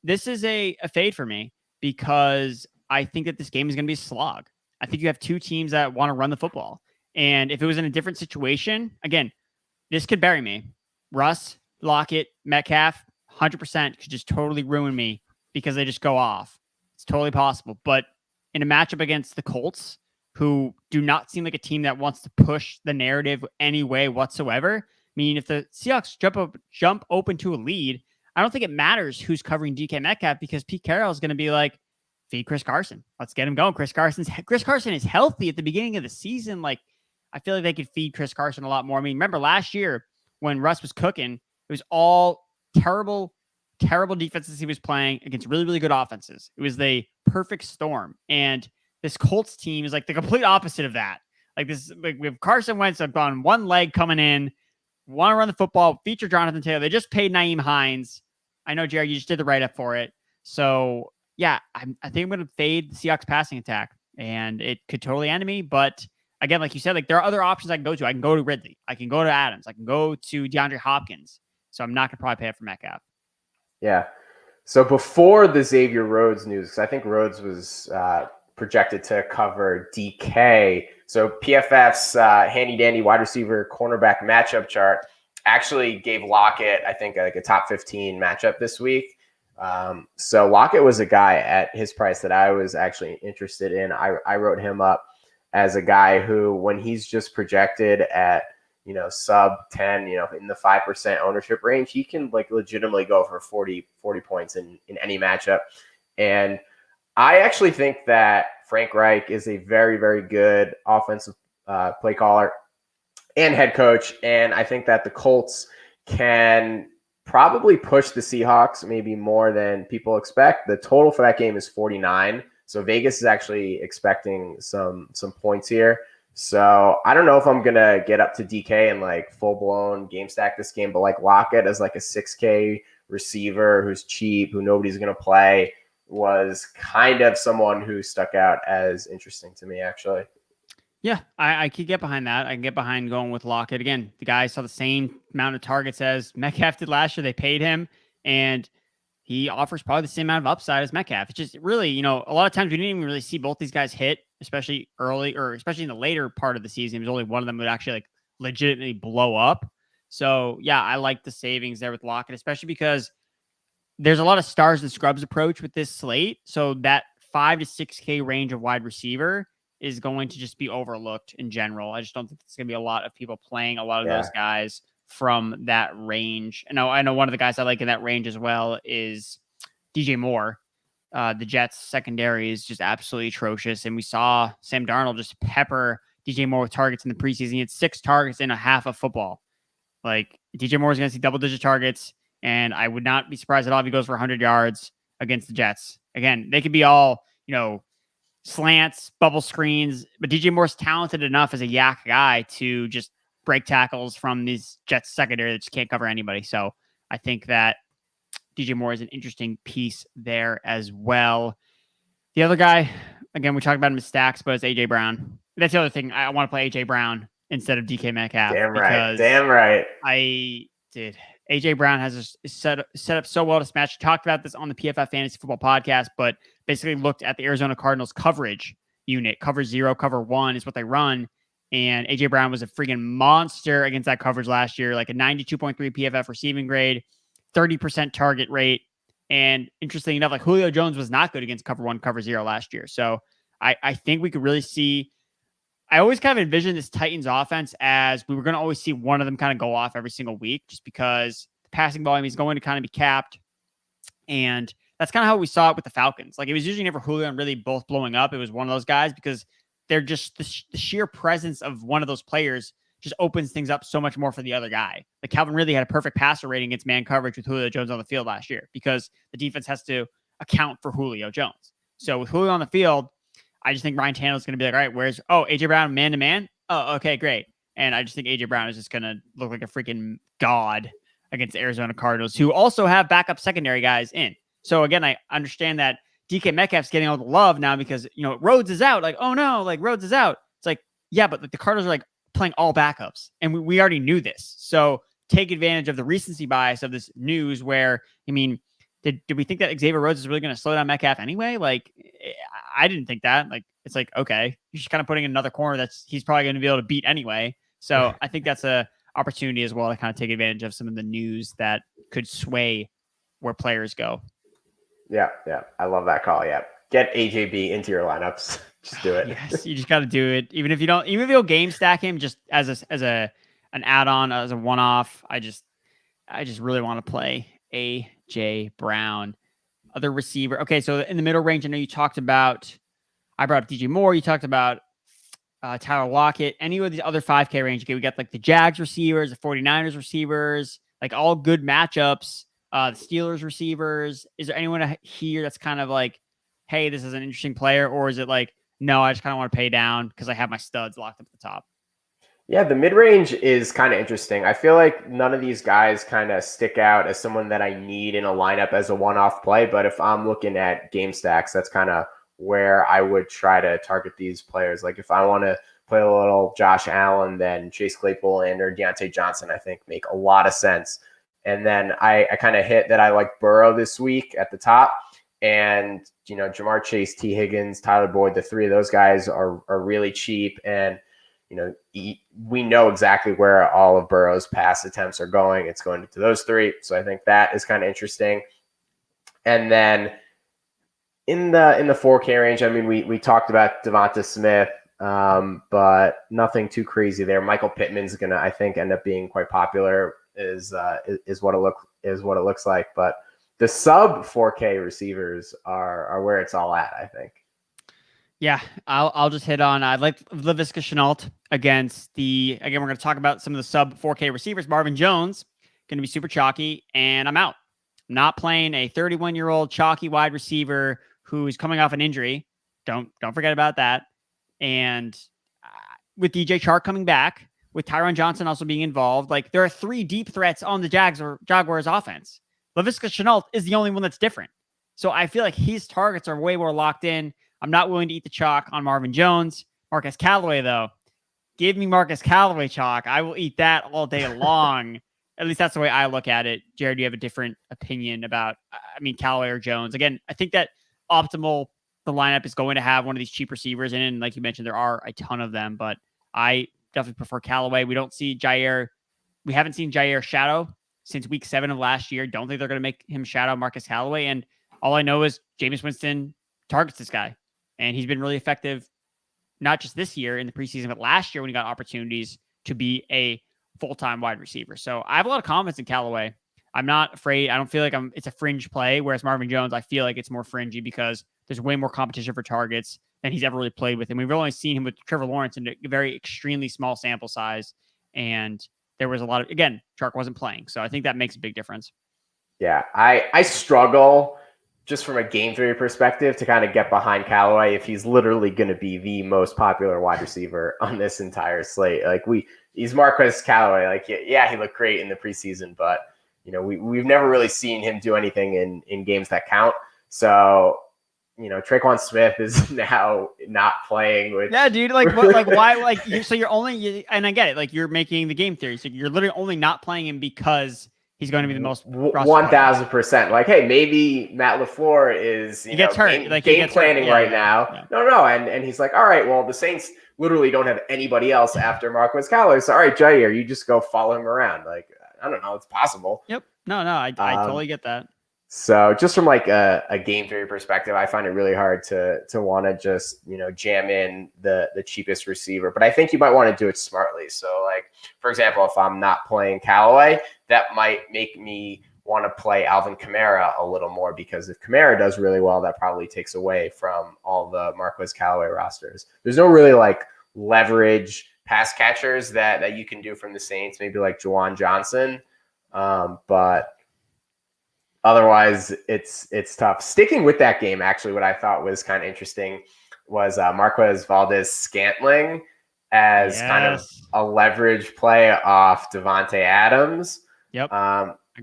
This is a fade for me because I think that this game is going to be a slog. I think you have two teams that want to run the football. And if it was in a different situation, again, this could bury me. Russ, Lockett, Metcalf, 100% could just totally ruin me because they just go off. It's totally possible. But in a matchup against the Colts, who do not seem like a team that wants to push the narrative any way whatsoever, meaning if the Seahawks jump open to a lead, I don't think it matters who's covering DK Metcalf because Pete Carroll is going to be like, feed Chris Carson. Let's get him going. Chris Carson is healthy at the beginning of the season. Like, I feel like they could feed Chris Carson a lot more. I mean, remember last year when Russ was cooking, it was all terrible defenses he was playing against really, really good offenses. It was the perfect storm. And this Colts team is like the complete opposite of that. Like we have Carson Wentz on one leg coming in, want to run the football, feature Jonathan Taylor. They just paid Naeem Hines. I know, Jared, you just did the write-up for it. So, yeah, I think I'm going to fade the Seahawks passing attack, and it could totally end me. But, again, like you said, like there are other options I can go to. I can go to Ridley. I can go to Adams. I can go to DeAndre Hopkins. So I'm not going to probably pay up for Metcalf. Yeah. So before the Xavier Rhodes news, because I think Rhodes was projected to cover DK. So PFF's handy-dandy wide receiver cornerback matchup chart actually gave Lockett, I think, like a top 15 matchup this week. So Lockett was a guy at his price that I was actually interested in. I wrote him up as a guy who, when he's just projected at, sub 10, in the 5% ownership range, he can like legitimately go for 40 points in any matchup. And I actually think that Frank Reich is a very, very good offensive play caller and head coach. And I think that the Colts can probably push the Seahawks maybe more than people expect. The total for that game is 49. So Vegas is actually expecting some points here. So I don't know if I'm going to get up to DK and like full blown game stack this game, but like Lockett as like a 6K receiver who's cheap, who nobody's going to play, was kind of someone who stuck out as interesting to me, actually. Yeah, I could get behind that. I can get behind going with Lockett. Again, the guy saw the same amount of targets as Metcalf did last year. They paid him, and he offers probably the same amount of upside as Metcalf. It's just really, a lot of times we didn't even really see both these guys hit, especially early or especially in the later part of the season. It was only one of them would actually like legitimately blow up. So, yeah, I like the savings there with Lockett, especially because there's a lot of stars and scrubs approach with this slate. So that 5 to 6K range of wide receiver is going to just be overlooked in general. I just don't think there's going to be a lot of people playing a lot of those guys from that range. And I know one of the guys I like in that range as well is DJ Moore. The Jets secondary is just absolutely atrocious. And we saw Sam Darnold just pepper DJ Moore with targets in the preseason. He had 6 targets in a half of football. Like, DJ Moore is going to see double-digit targets, and I would not be surprised at all if he goes for 100 yards against the Jets. Again, they could be all, slants, bubble screens, but DJ Moore's talented enough as a yak guy to just break tackles from these Jets secondary that just can't cover anybody. So I think that DJ Moore is an interesting piece there as well. The other guy, again, we talked about him in stacks, but it's AJ Brown. That's the other thing. I want to play AJ Brown instead of DK Metcalf. Damn right. I did. AJ Brown has set up so well to smash. Talked about this on the PFF Fantasy Football Podcast, but basically looked at the Arizona Cardinals coverage unit. Cover 0, cover 1 is what they run. And AJ Brown was a freaking monster against that coverage last year, like a 92.3 PFF receiving grade, 30% target rate. And interesting enough, like Julio Jones was not good against cover 1, cover 0 last year. So I think we could really see. I always kind of envisioned this Titans offense as we were going to always see one of them kind of go off every single week, just because the passing volume is going to kind of be capped. And that's kind of how we saw it with the Falcons. Like, it was usually never Julio and really both blowing up. It was one of those guys because they're just the sheer presence of one of those players just opens things up so much more for the other guy. Like, Calvin Ridley had a perfect passer rating against man coverage with Julio Jones on the field last year because the defense has to account for Julio Jones. So with Julio on the field, I just think Ryan Tannehill's going to be like, all right, AJ Brown man-to-man? Oh, okay, great. And I just think AJ Brown is just going to look like a freaking god against the Arizona Cardinals, who also have backup secondary guys in. So again, I understand that DK Metcalf's getting all the love now because, Rhodes is out. Like, oh no, like Rhodes is out. It's like, yeah, but like the Cardinals are like playing all backups. And we already knew this. So take advantage of the recency bias of this news where, did we think that Xavier Rhodes is really going to slow down Metcalf anyway? Like, I didn't think that. Like, it's like, okay, you're just kind of putting in another corner he's probably going to be able to beat anyway. So I think that's a opportunity as well to kind of take advantage of some of the news that could sway where players go. Yeah. I love that call. Yeah. Get AJB into your lineups. Just do it. Yes, you just got to do it. Even if you'll game stack him just as an add-on, as a one-off. I just really want to play AJ Brown. Other receiver. Okay, so in the middle range, I know you talked about, I brought up DJ Moore. You talked about Tyler Lockett. Any of these other 5K range, okay, we got like the Jags receivers, the 49ers receivers, like all good matchups, the Steelers receivers. Is there anyone here that's kind of like, hey, this is an interesting player? Or is it like, no, I just kind of want to pay down because I have my studs locked up at the top? Yeah, the mid-range is kind of interesting. I feel like none of these guys kind of stick out as someone that I need in a lineup as a one-off play. But if I'm looking at game stacks, that's kind of where I would try to target these players. Like if I want to play a little Josh Allen, then Chase Claypool and or Deontay Johnson, I think make a lot of sense. And then I kind of hit that I like Burrow this week at the top. And, Jamar Chase, T. Higgins, Tyler Boyd, the three of those guys are really cheap. And, we know exactly where all of Burrow's pass attempts are going. It's going to those three. So I think that is kind of interesting. And then in the 4K range, we talked about Devonta Smith, but nothing too crazy there. Michael Pittman's going to, I think, end up being quite popular is what it looks like. But the sub 4K receivers are where it's all at, I think. Yeah, I'll just hit on. I like Laviska Shenault against we're going to talk about some of the sub 4K receivers. Marvin Jones going to be super chalky, and I'm out. I'm not playing a 31-year-old chalky wide receiver who is coming off an injury. Don't forget about that. And with DJ Chark coming back, with Tyron Johnson also being involved, like there are three deep threats on the Jaguars offense. Laviska Shenault is the only one that's different. So I feel like his targets are way more locked in. I'm not willing to eat the chalk on Marvin Jones. Marcus Callaway, though. Give me Marcus Callaway chalk. I will eat that all day long. At least that's the way I look at it. Jared, do you have a different opinion about, Callaway or Jones? Again, I think that the lineup is going to have one of these cheap receivers in. And like you mentioned, there are a ton of them, but I definitely prefer Callaway. We haven't seen Jair shadow since week 7 of last year. Don't think they're going to make him shadow Marcus Callaway. And all I know is Jameis Winston targets this guy. And he's been really effective, not just this year in the preseason, but last year when he got opportunities to be a full-time wide receiver. So I have a lot of confidence in Callaway. I'm not afraid. I don't feel like it's a fringe play, whereas Marvin Jones, I feel like it's more fringy because there's way more competition for targets than he's ever really played with. And we've only seen him with Trevor Lawrence in a very extremely small sample size. And there was a lot of, again, Chark wasn't playing. So I think that makes a big difference. Yeah, I struggle just from a game theory perspective to kind of get behind Callaway if he's literally going to be the most popular wide receiver on this entire slate. Like he's Marquez Callaway. Like, yeah, he looked great in the preseason, but we've never really seen him do anything in games that count. So, Traquan Smith is now not playing. Yeah, dude. Like, why? Like, so you're only, and I get it. Like, you're making the game theory. So you're literally only not playing him because he's going to be the most 1,000%. Like, hey, maybe Matt LaFleur is he gets hurt. Game planning right now. Yeah. No, and he's like, all right, well, the Saints literally don't have anybody else after Marquez Callaway. So, all right, Jair, you just go follow him around. Like, I don't know, it's possible. Yep. No, I totally get that. So just from like a game theory perspective, I find it really hard to want to just, jam in the cheapest receiver. But I think you might want to do it smartly. So like, for example, if I'm not playing Callaway, that might make me want to play Alvin Kamara a little more, because if Kamara does really well, that probably takes away from all the Marquez Callaway rosters. There's no really like leverage pass catchers that you can do from the Saints, maybe like Juwan Johnson. But otherwise, it's tough. Sticking with that game, actually, what I thought was kind of interesting was Marquez Valdez Scantling. as kind of a leverage play off Devontae Adams. Yep.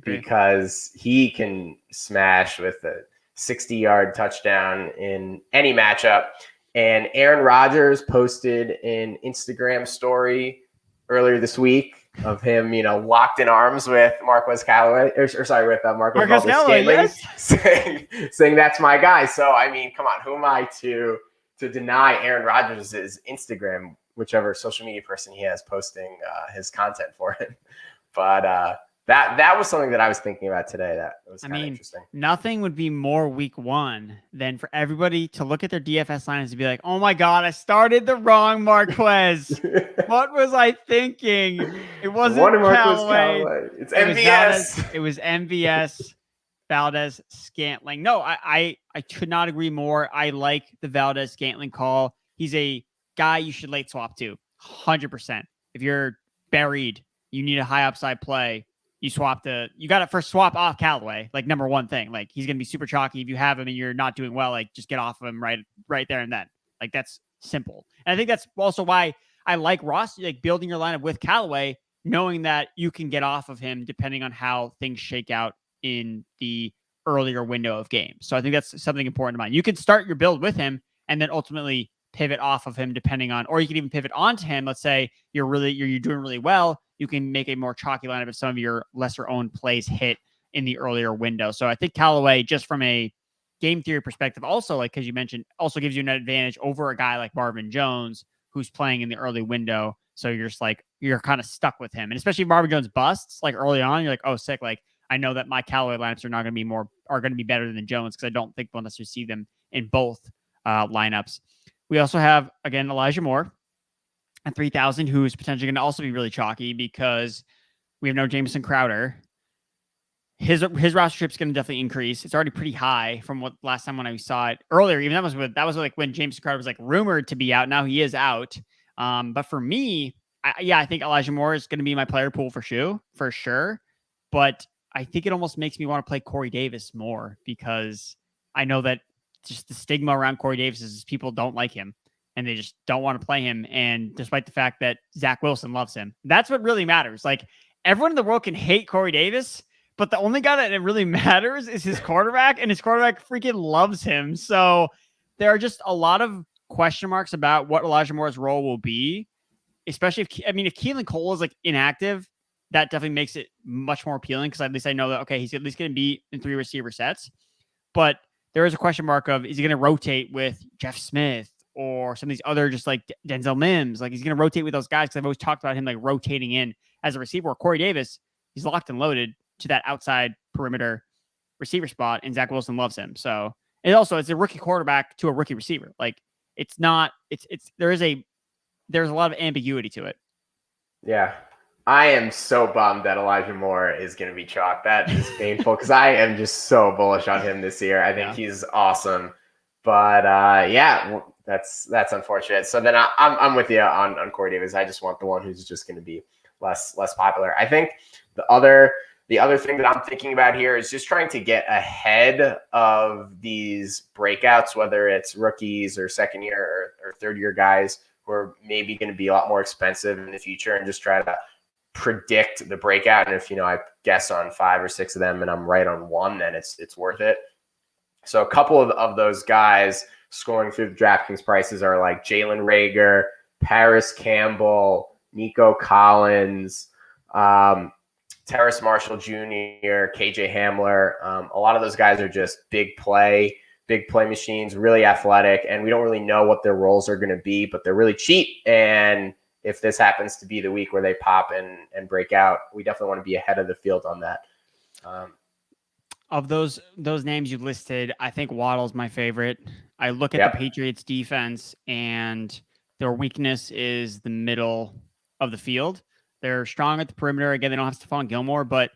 Because he can smash with a 60-yard touchdown in any matchup. And Aaron Rodgers posted an Instagram story earlier this week of him, locked in arms with Marquez Callaway, with Marquez Callaway, saying that's my guy. So, I mean, come on, who am I to deny Aaron Rodgers' Instagram, whichever social media person he has posting his content for him. But that was something that I was thinking about today. That was kind of interesting. Nothing would be more week one than for everybody to look at their DFS lines and be like, oh my God, I started the wrong Marquez. What was I thinking? It wasn't Callaway. It's MVS. It was MVS, Valdez, Scantling. No, I could not agree more. I like the Valdez Scantling call. He's a guy you should late swap to 100%. If you're buried, you need a high upside play. You got to first swap off Callaway, like number one thing. Like he's going to be super chalky. If you have him and you're not doing well, like just get off of him right there and then. Like that's simple. And I think that's also why I like Ross, like building your lineup with Callaway, knowing that you can get off of him depending on how things shake out in the earlier window of games. So I think that's something important to mind. You can start your build with him and then ultimately pivot off of him depending on, or you can even pivot onto him. Let's say you're doing really well. You can make a more chalky lineup if some of your lesser owned plays hit in the earlier window. So I think Callaway, just from a game theory perspective, also, like, cause you mentioned, also gives you an advantage over a guy like Marvin Jones, who's playing in the early window. So you're just like, you're kind of stuck with him. And especially if Marvin Jones busts like early on, you're like, oh, sick. Like I know that my Callaway lineups are going to be better than Jones. Cause I don't think we'll necessarily see them in both lineups. We also have, again, Elijah Moore at 3,000, who is potentially going to also be really chalky because we have no Jamison Crowder. His roster trip's going to definitely increase. It's already pretty high from what last time when I saw it earlier. Even that was like when Jamison Crowder was like rumored to be out. Now he is out. But for me, I think Elijah Moore is going to be my player pool for sure. But I think it almost makes me want to play Corey Davis more because I know that just the stigma around Corey Davis is people don't like him and they just don't want to play him. And despite the fact that Zach Wilson loves him, that's what really matters. Like everyone in the world can hate Corey Davis, but the only guy that it really matters is his quarterback, and his quarterback freaking loves him. So there are just a lot of question marks about what Elijah Moore's role will be, especially if Keelan Cole is like inactive, that definitely makes it much more appealing because at least I know that, okay, he's at least going to be in 3 receiver sets. But there is a question mark of, is he going to rotate with Jeff Smith or some of these other just like Denzel Mims? Like, he's going to rotate with those guys because I've always talked about him like rotating in as a receiver. Corey Davis, he's locked and loaded to that outside perimeter receiver spot, and Zach Wilson loves him. So it's a rookie quarterback to a rookie receiver. Like there's a lot of ambiguity to it. Yeah. I am so bummed that Elijah Moore is going to be chalked. That is painful because I am just so bullish on him this year. I think he's awesome, but that's unfortunate. So then I'm with you on Corey Davis. I just want the one who's just going to be less popular. I think the other thing that I'm thinking about here is just trying to get ahead of these breakouts, whether it's rookies or second year or third year guys who are maybe going to be a lot more expensive in the future, and just try to predict the breakout. And if I guess on 5 or 6 of them and I'm right on one, then it's worth it. So a couple of those guys scoring through the DraftKings prices are like Jalen Reagor, Paris Campbell, Nico Collins, Terrace Marshall Jr., KJ Hamler. A lot of those guys are just big play machines, really athletic, and we don't really know what their roles are going to be, but they're really cheap. And if this happens to be the week where they pop and break out, we definitely want to be ahead of the field on that. Of those names you listed, I think Waddle's my favorite. I look at the Patriots defense, and their weakness is the middle of the field. They're strong at the perimeter. Again, they don't have Stephon Gilmore, but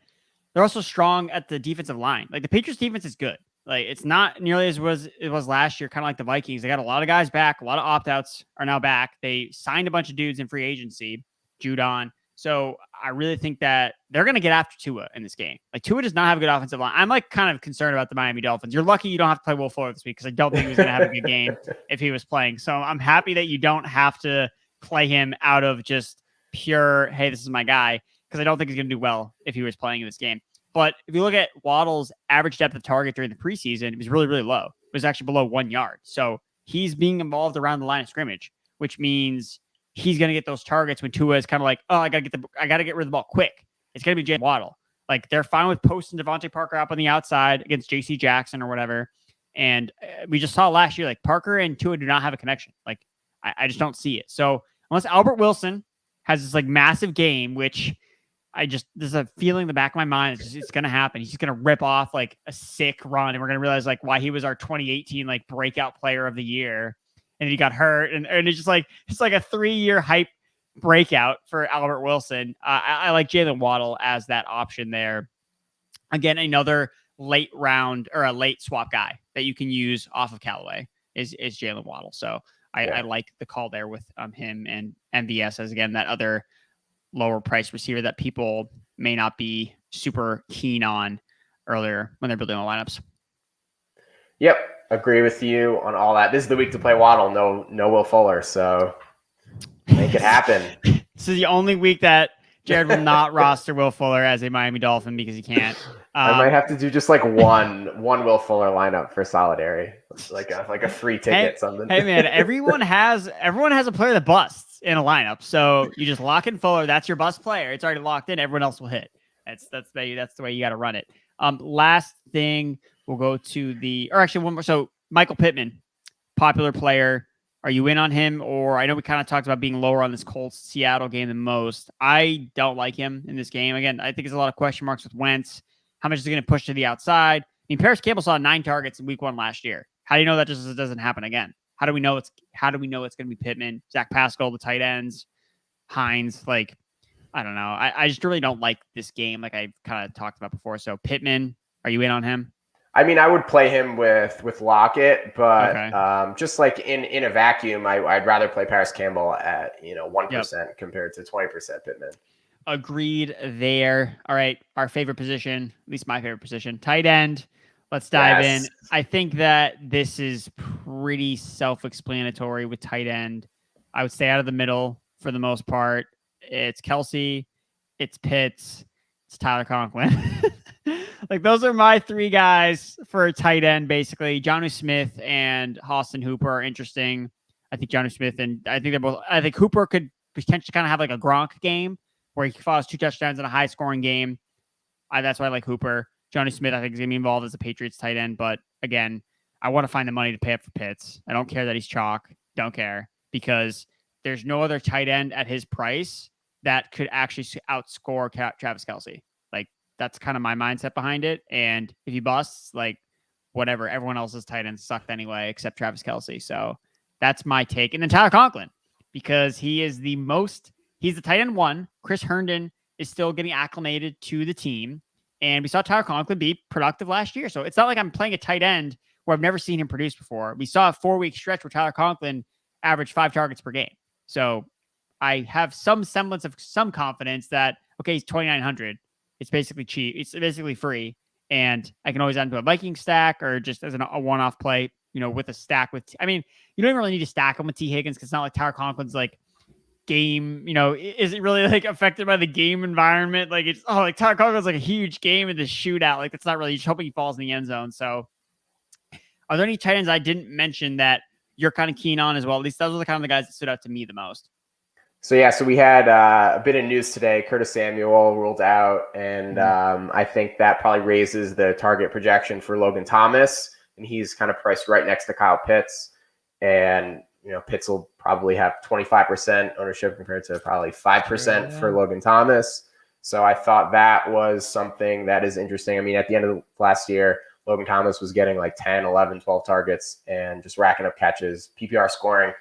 they're also strong at the defensive line. Like the Patriots defense is good. Like it's not nearly as it was last year, kind of like the Vikings. They got a lot of guys back. A lot of opt-outs are now back. They signed a bunch of dudes in free agency, Judon. So I really think that they're going to get after Tua in this game. Like Tua does not have a good offensive line. I'm like kind of concerned about the Miami Dolphins. You're lucky you don't have to play Will Fuller this week because I don't think he was going to have a good game if he was playing. So I'm happy that you don't have to play him out of just pure, hey, this is my guy, because I don't think he's going to do well if he was playing in this game. But if you look at Waddle's average depth of target during the preseason, it was really, really low. It was actually below 1 yard. So he's being involved around the line of scrimmage, which means he's going to get those targets when Tua is kind of like, oh, I got to get rid of the ball quick. It's going to be Jalen Waddle. Like, they're fine with posting Devontae Parker up on the outside against JC Jackson or whatever. And we just saw last year, like, Parker and Tua do not have a connection. Like, I just don't see it. So unless Albert Wilson has this like massive game, which there's a feeling in the back of my mind, it's going to happen. He's just going to rip off like a sick run. And we're going to realize like why he was our 2018 like breakout player of the year. And he got hurt. And it's just like, it's like a 3-year hype breakout for Albert Wilson. I like Jalen Waddle as that option there. Again, another late round or a late swap guy that you can use off of Callaway is Jalen Waddle. So I like the call there with him and MVS as, again, that other lower price receiver that people may not be super keen on earlier when they're building the lineups. Yep. Agree with you on all that. This is the week to play Waddle. No Will Fuller. So make it happen. This is the only week that Jared will not roster Will Fuller as a Miami Dolphin because he can't. I might have to do just like one Will Fuller lineup for Solidary, like a free ticket. Something. Hey man, everyone has a player that busts in a lineup. So you just lock in Fuller. That's your bust player. It's already locked in. Everyone else will hit. That's the way you got to run it. Last thing, we'll go to one more. So Michael Pittman, popular player. Are you in on him? Or I know we kind of talked about being lower on this Colts Seattle game than most. I don't like him in this game. Again, I think there's a lot of question marks with Wentz. How much is he going to push to the outside? I mean, Paris Campbell saw 9 targets in week 1 last year. How do you know that just doesn't happen again? How do we know it's going to be Pittman, Zach Pascal, the tight ends, Hines? Like, I don't know. I just really don't like this game, like I kind of talked about before. So Pittman, are you in on him? I mean, I would play him with Lockett, but just like in a vacuum, I'd rather play Paris Campbell at 1% compared to 20% Pittman. Agreed there. All right, our favorite position, at least my favorite position, tight end. Let's dive in. I think that this is pretty self-explanatory with tight end. I would stay out of the middle for the most part. It's Kelsey, it's Pitts, it's Tyler Conklin. Like, those are my 3 guys for a tight end, basically. Jonnu Smith and Austin Hooper are interesting. I think Jonnu Smith I think Hooper could potentially kind of have like a Gronk game where he follows 2 touchdowns in a high scoring game. That's why I like Hooper. Jonnu Smith, I think, is going to be involved as a Patriots tight end. But again, I want to find the money to pay up for Pitts. I don't care that he's chalk. Don't care, because there's no other tight end at his price that could actually outscore Travis Kelce. Like, that's kind of my mindset behind it. And if he busts, like, whatever, everyone else's tight ends sucked anyway, except Travis Kelce. So that's my take. And then Tyler Conklin, because he's the tight end 1. Chris Herndon is still getting acclimated to the team. And we saw Tyler Conklin be productive last year. So it's not like I'm playing a tight end where I've never seen him produce before. We saw a 4-week stretch where Tyler Conklin averaged 5 targets per game. So I have some semblance of some confidence that, okay, he's 2,900. It's basically cheap. It's basically free. And I can always add into a Viking stack or just as a one-off play, with a stack with, you don't even really need to stack him with T. Higgins, because it's not like Tyler Conklin's like game, isn't really like affected by the game environment. Like, it's, like Tyler Conklin's like a huge game in the shootout. Like, it's not really, just hoping he falls in the end zone. So are there any tight ends I didn't mention that you're kind of keen on as well? At least those are the kind of the guys that stood out to me the most. So we had a bit of news today. Curtis Samuel ruled out, and I think that probably raises the target projection for Logan Thomas, and he's kind of priced right next to Kyle Pitts. And Pitts will probably have 25% ownership compared to probably 5% for Logan Thomas. So I thought that was something that is interesting. I mean, at the end of last year, Logan Thomas was getting like 10, 11, 12 targets and just racking up catches, PPR scoring.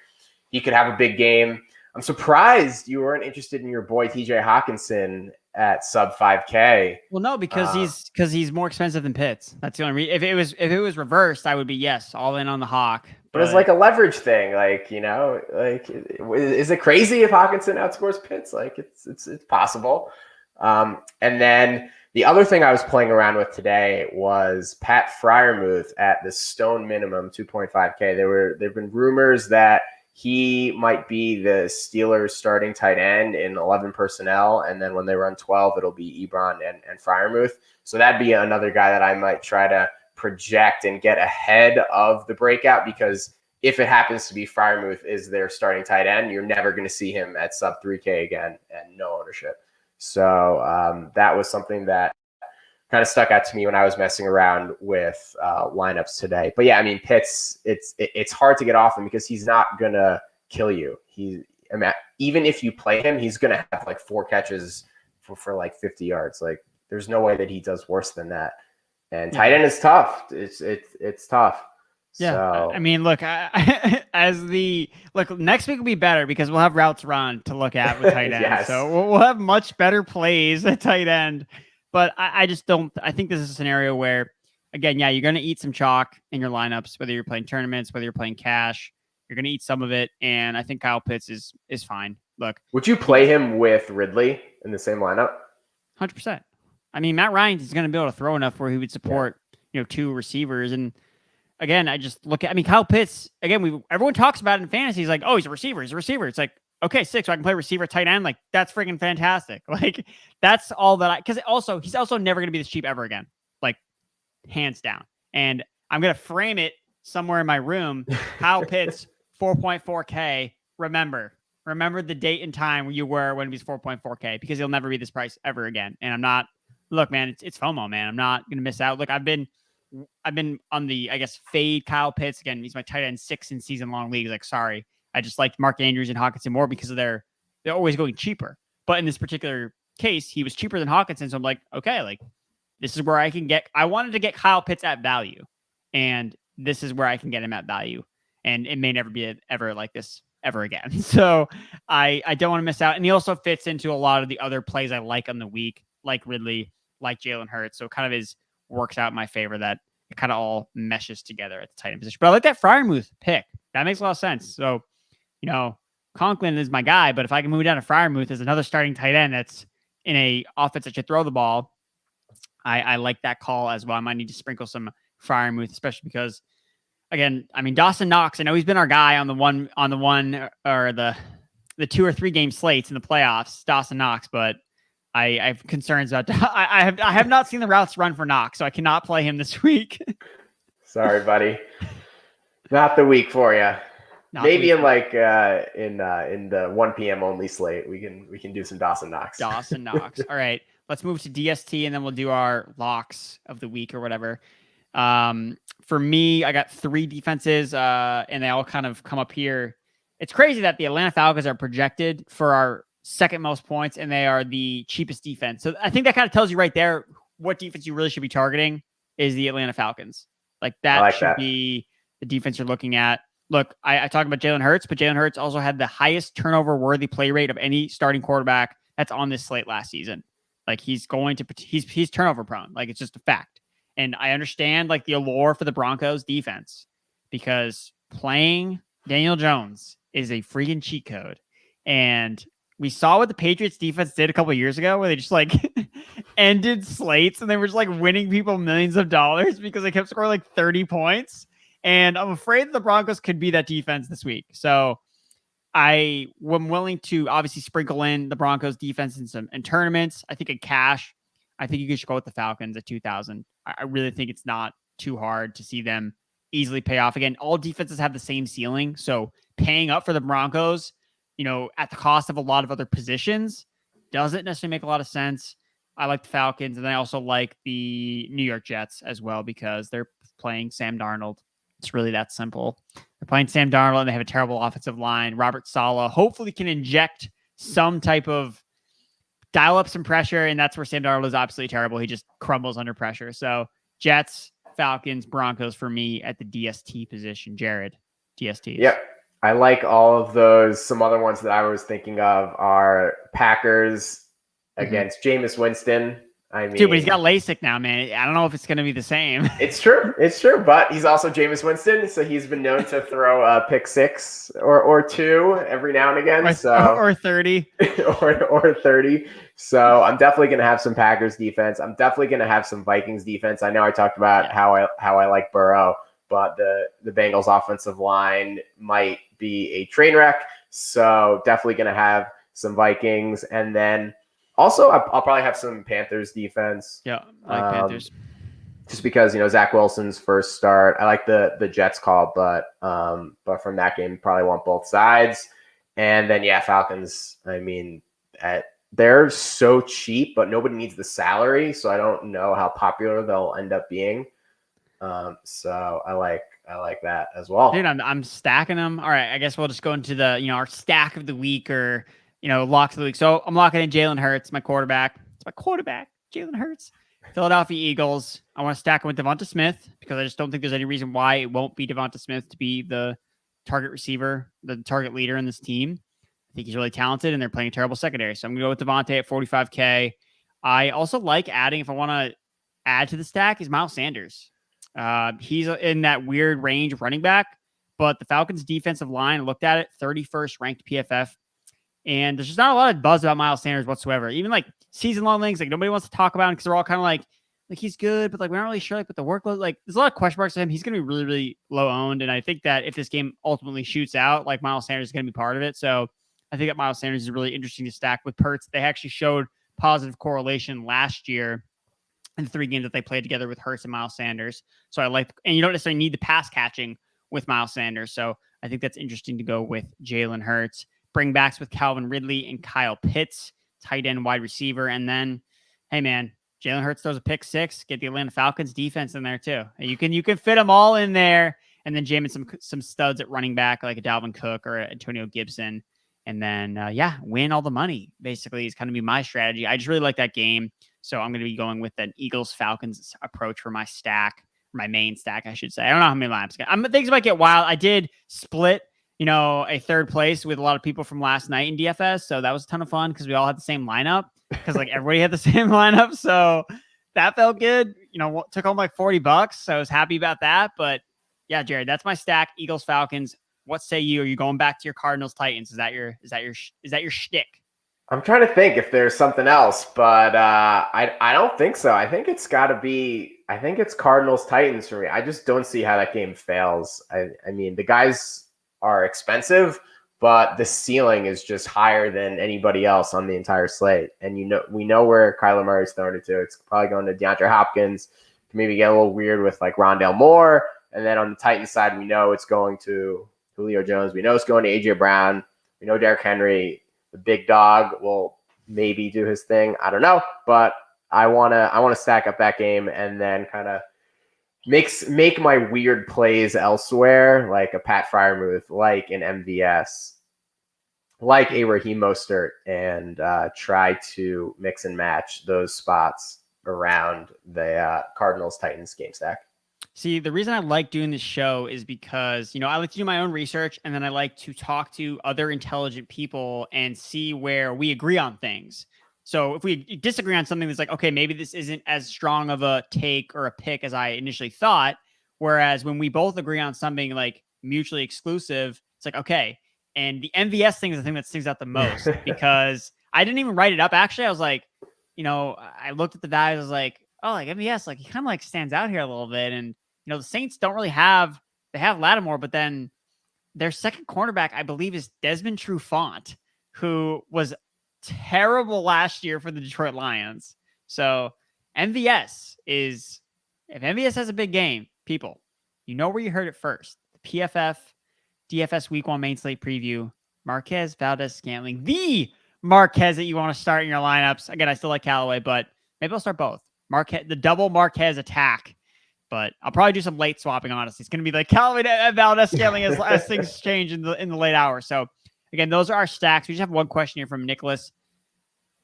He could have a big game. I'm surprised you weren't interested in your boy TJ Hawkinson at sub 5K. Well, no, because he's more expensive than Pitts. That's the only reason. If it was reversed, I would be all in on the Hawk. But it's like a leverage thing. Like, is it crazy if Hawkinson outscores Pitts? Like, it's possible. And then the other thing I was playing around with today was Pat Freiermuth at the stone minimum 2.5K. There've been rumors that he might be the Steelers starting tight end in 11 personnel. And then when they run 12, it'll be Ebron and Freiermuth. So that'd be another guy that I might try to project and get ahead of the breakout, because if it happens to be Freiermuth is their starting tight end, you're never going to see him at sub 3K again and no ownership. So that was something that kind of stuck out to me when I was messing around with lineups today. But yeah, I mean, Pitts, it's hard to get off him because he's not going to kill you. Even if you play him, he's going to have like 4 catches for like 50 yards. Like there's no way that he does worse than that. And tight end is tough. It's tough. Yeah, so, I mean, look, next week will be better because we'll have routes run to look at with tight end. Yes. So we'll have much better plays at tight end. But I just don't. I think this is a scenario where, again, yeah, you're going to eat some chalk in your lineups, whether you're playing tournaments, whether you're playing cash. You're going to eat some of it, and I think Kyle Pitts is fine. Look, would you play him with Ridley in the same lineup? 100%. I mean, Matt Ryan is going to be able to throw enough where he would support 2 receivers. And again, I just look at. I mean, Kyle Pitts. Again, everyone talks about it in fantasy. He's like, oh, he's a receiver. He's a receiver. It's like, okay, sick. So I can play receiver, tight end. Like that's freaking fantastic. Like that's all that because he's also never going to be this cheap ever again. Like hands down. And I'm going to frame it somewhere in my room. Kyle Pitts, 4.4K. Remember the date and time where you were when he was 4.4K because he'll never be this price ever again. And I'm not, look, man, it's FOMO, man. I'm not going to miss out. Look, I've been on the, I guess, fade Kyle Pitts. Again, he's my tight end 6 in season long leagues. Like, sorry. I just liked Mark Andrews and Hawkinson more because they're always going cheaper. But in this particular case, he was cheaper than Hawkinson. So I'm like, okay, like this is where I can get, I wanted to get Kyle Pitts at value. And this is where I can get him at value. And it may never be ever like this ever again. So I don't want to miss out. And he also fits into a lot of the other plays I like on the week, like Ridley, like Jalen Hurts. So it kind of works out in my favor that it kind of all meshes together at the tight end position. But I like that Freiermuth pick. That makes a lot of sense. So, Conklin is my guy, but if I can move down to Freiermuth as another starting tight end that's in a offense that should throw the ball, I like that call as well. I might need to sprinkle some Freiermuth, especially because, again, I mean, Dawson Knox, I know he's been our guy on the one or the 2 or 3 game slates in the playoffs, Dawson Knox, but I have concerns about I have not seen the routes run for Knox, so I cannot play him this week. Sorry, buddy. Not the week for you. Maybe in the 1 p.m. only slate, we can do some Dawson Knox. Dawson Knox. All right, let's move to DST and then we'll do our locks of the week or whatever. For me, I got 3 defenses, and they all kind of come up here. It's crazy that the Atlanta Falcons are projected for our second most points, and they are the cheapest defense. So I think that kind of tells you right there what defense you really should be targeting is the Atlanta Falcons. Like that should be the defense you're looking at. Look, I talk about Jalen Hurts, but Jalen Hurts also had the highest turnover-worthy play rate of any starting quarterback that's on this slate last season. Like he's turnover prone. Like it's just a fact. And I understand like the allure for the Broncos defense because playing Daniel Jones is a freaking cheat code. And we saw what the Patriots defense did a couple of years ago where they just like ended slates and they were just like winning people millions of dollars because they kept scoring like 30 points. And I'm afraid the Broncos could be that defense this week. So I am willing to obviously sprinkle in the Broncos defense in tournaments. I think in cash, I think you should go with the Falcons at 2,000. I really think it's not too hard to see them easily pay off. Again, all defenses have the same ceiling. So paying up for the Broncos, at the cost of a lot of other positions doesn't necessarily make a lot of sense. I like the Falcons, and I also like the New York Jets as well because they're playing Sam Darnold. It's really that simple. They're playing Sam Darnold, and they have a terrible offensive line. Robert Saleh hopefully can inject some type of dial up some pressure, and that's where Sam Darnold is absolutely terrible. He just crumbles under pressure. So Jets, Falcons, Broncos for me at the DST position. Jared, DST. Yep. I like all of those. Some other ones that I was thinking of are Packers against Jameis Winston. I mean, dude, but he's got LASIK now, man. I don't know if it's going to be the same. It's true. But he's also Jameis Winston, so he's been known to throw a pick 6 or 2 every now and again. Or 30. or 30. So I'm definitely going to have some Packers defense. I'm definitely going to have some Vikings defense. I know I talked about how I like Burrow, but the Bengals offensive line might be a train wreck. So definitely going to have some Vikings. And then also I'll probably have some Panthers defense. Yeah, I like Panthers. Just because, Zach Wilson's first start. I like the Jets call, but from that game, probably want both sides. And then, Falcons, I mean, they're so cheap, but nobody needs the salary. So I don't know how popular they'll end up being. So I like that as well. Dude, I'm stacking them. All right, I guess we'll just go into the, our stack of the week or, locks of the week. So I'm locking in Jalen Hurts, my quarterback. It's my quarterback, Jalen Hurts. Philadelphia Eagles. I want to stack him with Devonta Smith because I just don't think there's any reason why it won't be Devonta Smith to be the target receiver, the target leader in this team. I think he's really talented and they're playing a terrible secondary. So I'm going to go with Devonta at 45K. I also like adding, if I want to add to the stack, is Miles Sanders. He's in that weird range of running back, but the Falcons defensive line, I looked at it, 31st ranked PFF. And there's just not a lot of buzz about Miles Sanders whatsoever. Even like season-long links, like nobody wants to talk about him because they're all kind of like he's good, but like we're not really sure like with the workload. Like there's a lot of question marks to him. He's going to be really, really low owned. And I think that if this game ultimately shoots out, like Miles Sanders is going to be part of it. So I think that Miles Sanders is really interesting to stack with Hurts. They actually showed positive correlation last year in the 3 games that they played together with Hurts and Miles Sanders. So I like, and you don't necessarily need the pass catching with Miles Sanders. So I think that's interesting to go with Jalen Hurts. Bring backs with Calvin Ridley and Kyle Pitts, tight end, wide receiver. And then, hey man, Jalen Hurts throws a pick 6, get the Atlanta Falcons defense in there too. You can fit them all in there. And then jam in some studs at running back, like a Dalvin Cook or Antonio Gibson. And then, win all the money basically is kind of be my strategy. I just really like that game. So I'm going to be going with an Eagles-Falcons approach for my stack, my main stack, I should say. I don't know how many lineups. Things might get wild. I did split, a third place with a lot of people from last night in DFS. So that was a ton of fun because we all had the same lineup because like everybody had the same lineup. So that felt good. Took home like $40. So I was happy about that. But yeah, Jared, that's my stack. Eagles-Falcons. What say you? Are you going back to your Cardinals-Titans? Is that your shtick? I'm trying to think if there's something else, but I don't think so. I think it's Cardinals-Titans for me. I just don't see how that game fails. I mean, the guys are expensive, but the ceiling is just higher than anybody else on the entire slate. And we know where Kyler Murray's throwing it to. It's probably going to DeAndre Hopkins. Maybe get a little weird with like Rondale Moore. And then on the Titans side, we know it's going to Julio Jones. We know it's going to AJ Brown. We know Derrick Henry, the big dog, will maybe do his thing. I don't know, but I wanna stack up that game and then kind of make my weird plays elsewhere, like a Pat Freiermuth, like an MVS, like a Raheem Mostert, and try to mix and match those spots around the Cardinals-Titans game stack. See, the reason I like doing this show is because, I like to do my own research and then I like to talk to other intelligent people and see where we agree on things. So if we disagree on something that's like, okay, maybe this isn't as strong of a take or a pick as I initially thought. Whereas when we both agree on something like mutually exclusive, it's like, okay. And the MVS thing is the thing that sticks out the most because I didn't even write it up. Actually, I was like, I looked at the values. I was like, oh, like MVS, like he kind of like stands out here a little bit. And, the Saints don't really they have Lattimore, but then their second cornerback, I believe, is Desmond Trufant, who was terrible last year for the Detroit Lions. So if MVS has a big game, people, where you heard it first. The PFF DFS Week 1 main slate preview, Marquez Valdez-Scantling, the Marquez that you want to start in your lineups. Again, I still like Callaway, but maybe I'll start both. The double Marquez attack. But I'll probably do some late swapping, honestly. It's going to be like Callaway and Valdez-Scantling as things change in the late hours. So again, those are our stacks. We just have one question here from Nicholas.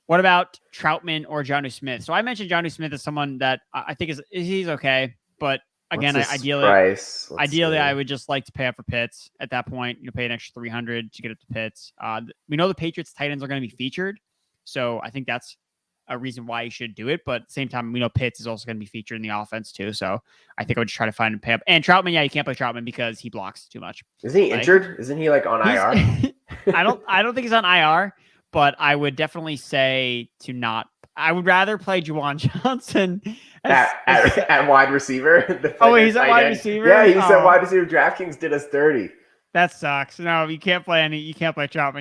What about Troutman or Jonnu Smith? So I mentioned Jonnu Smith as someone that I think he's okay, but again, ideally, I would just like to pay up for Pitts at that point. Pay an extra $300 to get up to Pitts. We know the Patriots tight ends are going to be featured, so I think that's a reason why you should do it. But at the same time, we know Pitts is also going to be featured in the offense too. So I think I would just try to find and pay up. And Troutman, you can't play Troutman because he blocks too much. Isn't he injured? Isn't he like on IR? I don't think he's on IR, but I would definitely say to not. I would rather play Juwan Johnson at wide receiver. Oh, wait, he's at wide receiver? Yeah, he said wide receiver. DraftKings did us dirty. That sucks. No, you can't play Troutman. You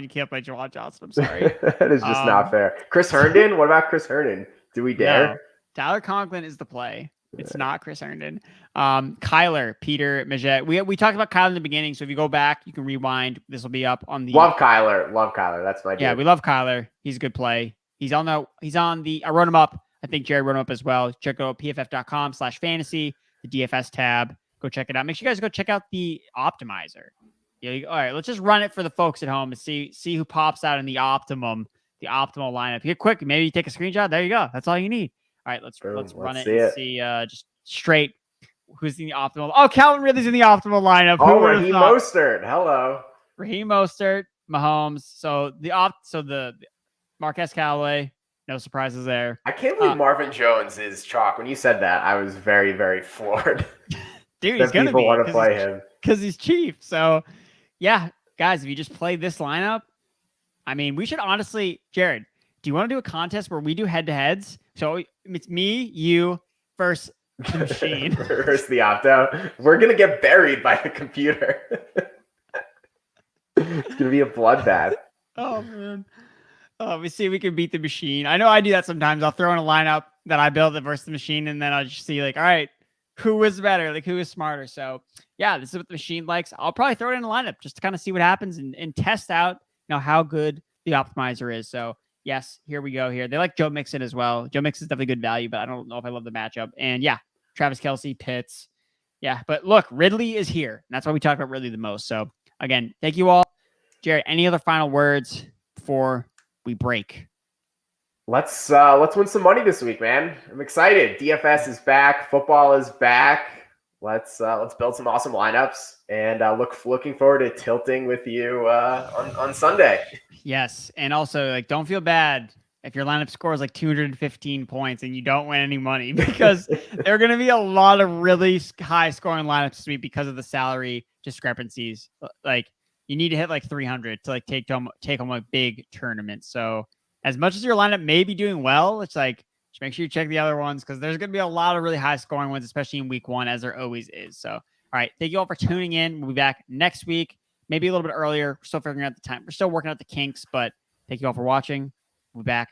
can't play Jawan Johnson. I'm sorry. That is just not fair. Chris Herndon? What about Chris Herndon? Do we dare? No. Tyler Conklin is the play. It's not Chris Herndon. Kyler, Peter Majet. We talked about Kyler in the beginning, so if you go back, you can rewind. This will be up on the. Love Kyler. That's my dude. Yeah, we love Kyler. He's a good play. He's on the. I wrote him up. I think Jared wrote him up as well. Check out pff.com/fantasy, the DFS tab. Go check it out. Make sure you guys go check out the optimizer. Yeah. All right. Let's just run it for the folks at home and see who pops out in the optimal lineup. Here, quick. Maybe you take a screenshot. There you go. That's all you need. All right. Let's run it and see just straight who's in the optimal. Oh, Calvin Ridley's in the optimal lineup. Oh, Raheem Mostert. Hello. Raheem Mostert, Mahomes. So the Marquez Callaway. No surprises there. I can't believe Marvin Jones is chalk. When you said that, I was very, very floored. Dude, he's gonna people want to play him because he's cheap. So, yeah, guys, if you just play this lineup, I mean, we should honestly, Jared. Do you want to do a contest where we do head-to-heads? So it's me, you, versus the machine, versus the opto. We're gonna get buried by the computer. It's gonna be a bloodbath. Oh man. We see if we can beat the machine. I know I do that sometimes. I'll throw in a lineup that I built versus the machine, and then I'll just see like, all right, who is better? Like who is smarter? So yeah, this is what the machine likes. I'll probably throw it in a lineup just to kind of see what happens and test out, how good the optimizer is. So yes, here we go here. They like Joe Mixon as well. Joe Mixon is definitely good value, but I don't know if I love the matchup. And yeah, Travis Kelce, Pitts. Yeah, but look, Ridley is here. And that's why we talk about Ridley the most. So again, thank you all. Jared, any other final words before we break? Let's win some money this week, man. I'm excited. DFS is back. Football is back. Let's build some awesome lineups and looking forward to tilting with you on Sunday. Yes, and also like don't feel bad if your lineup scores like 215 points and you don't win any money because there are going to be a lot of really high scoring lineups this week because of the salary discrepancies. Like you need to hit like 300 to like take home a big tournament. So as much as your lineup may be doing well, it's like just make sure you check the other ones because there's going to be a lot of really high scoring ones, especially in week 1, as there always is. So, all right. Thank you all for tuning in. We'll be back next week, maybe a little bit earlier. We're still figuring out the time. We're still working out the kinks, but thank you all for watching. We'll be back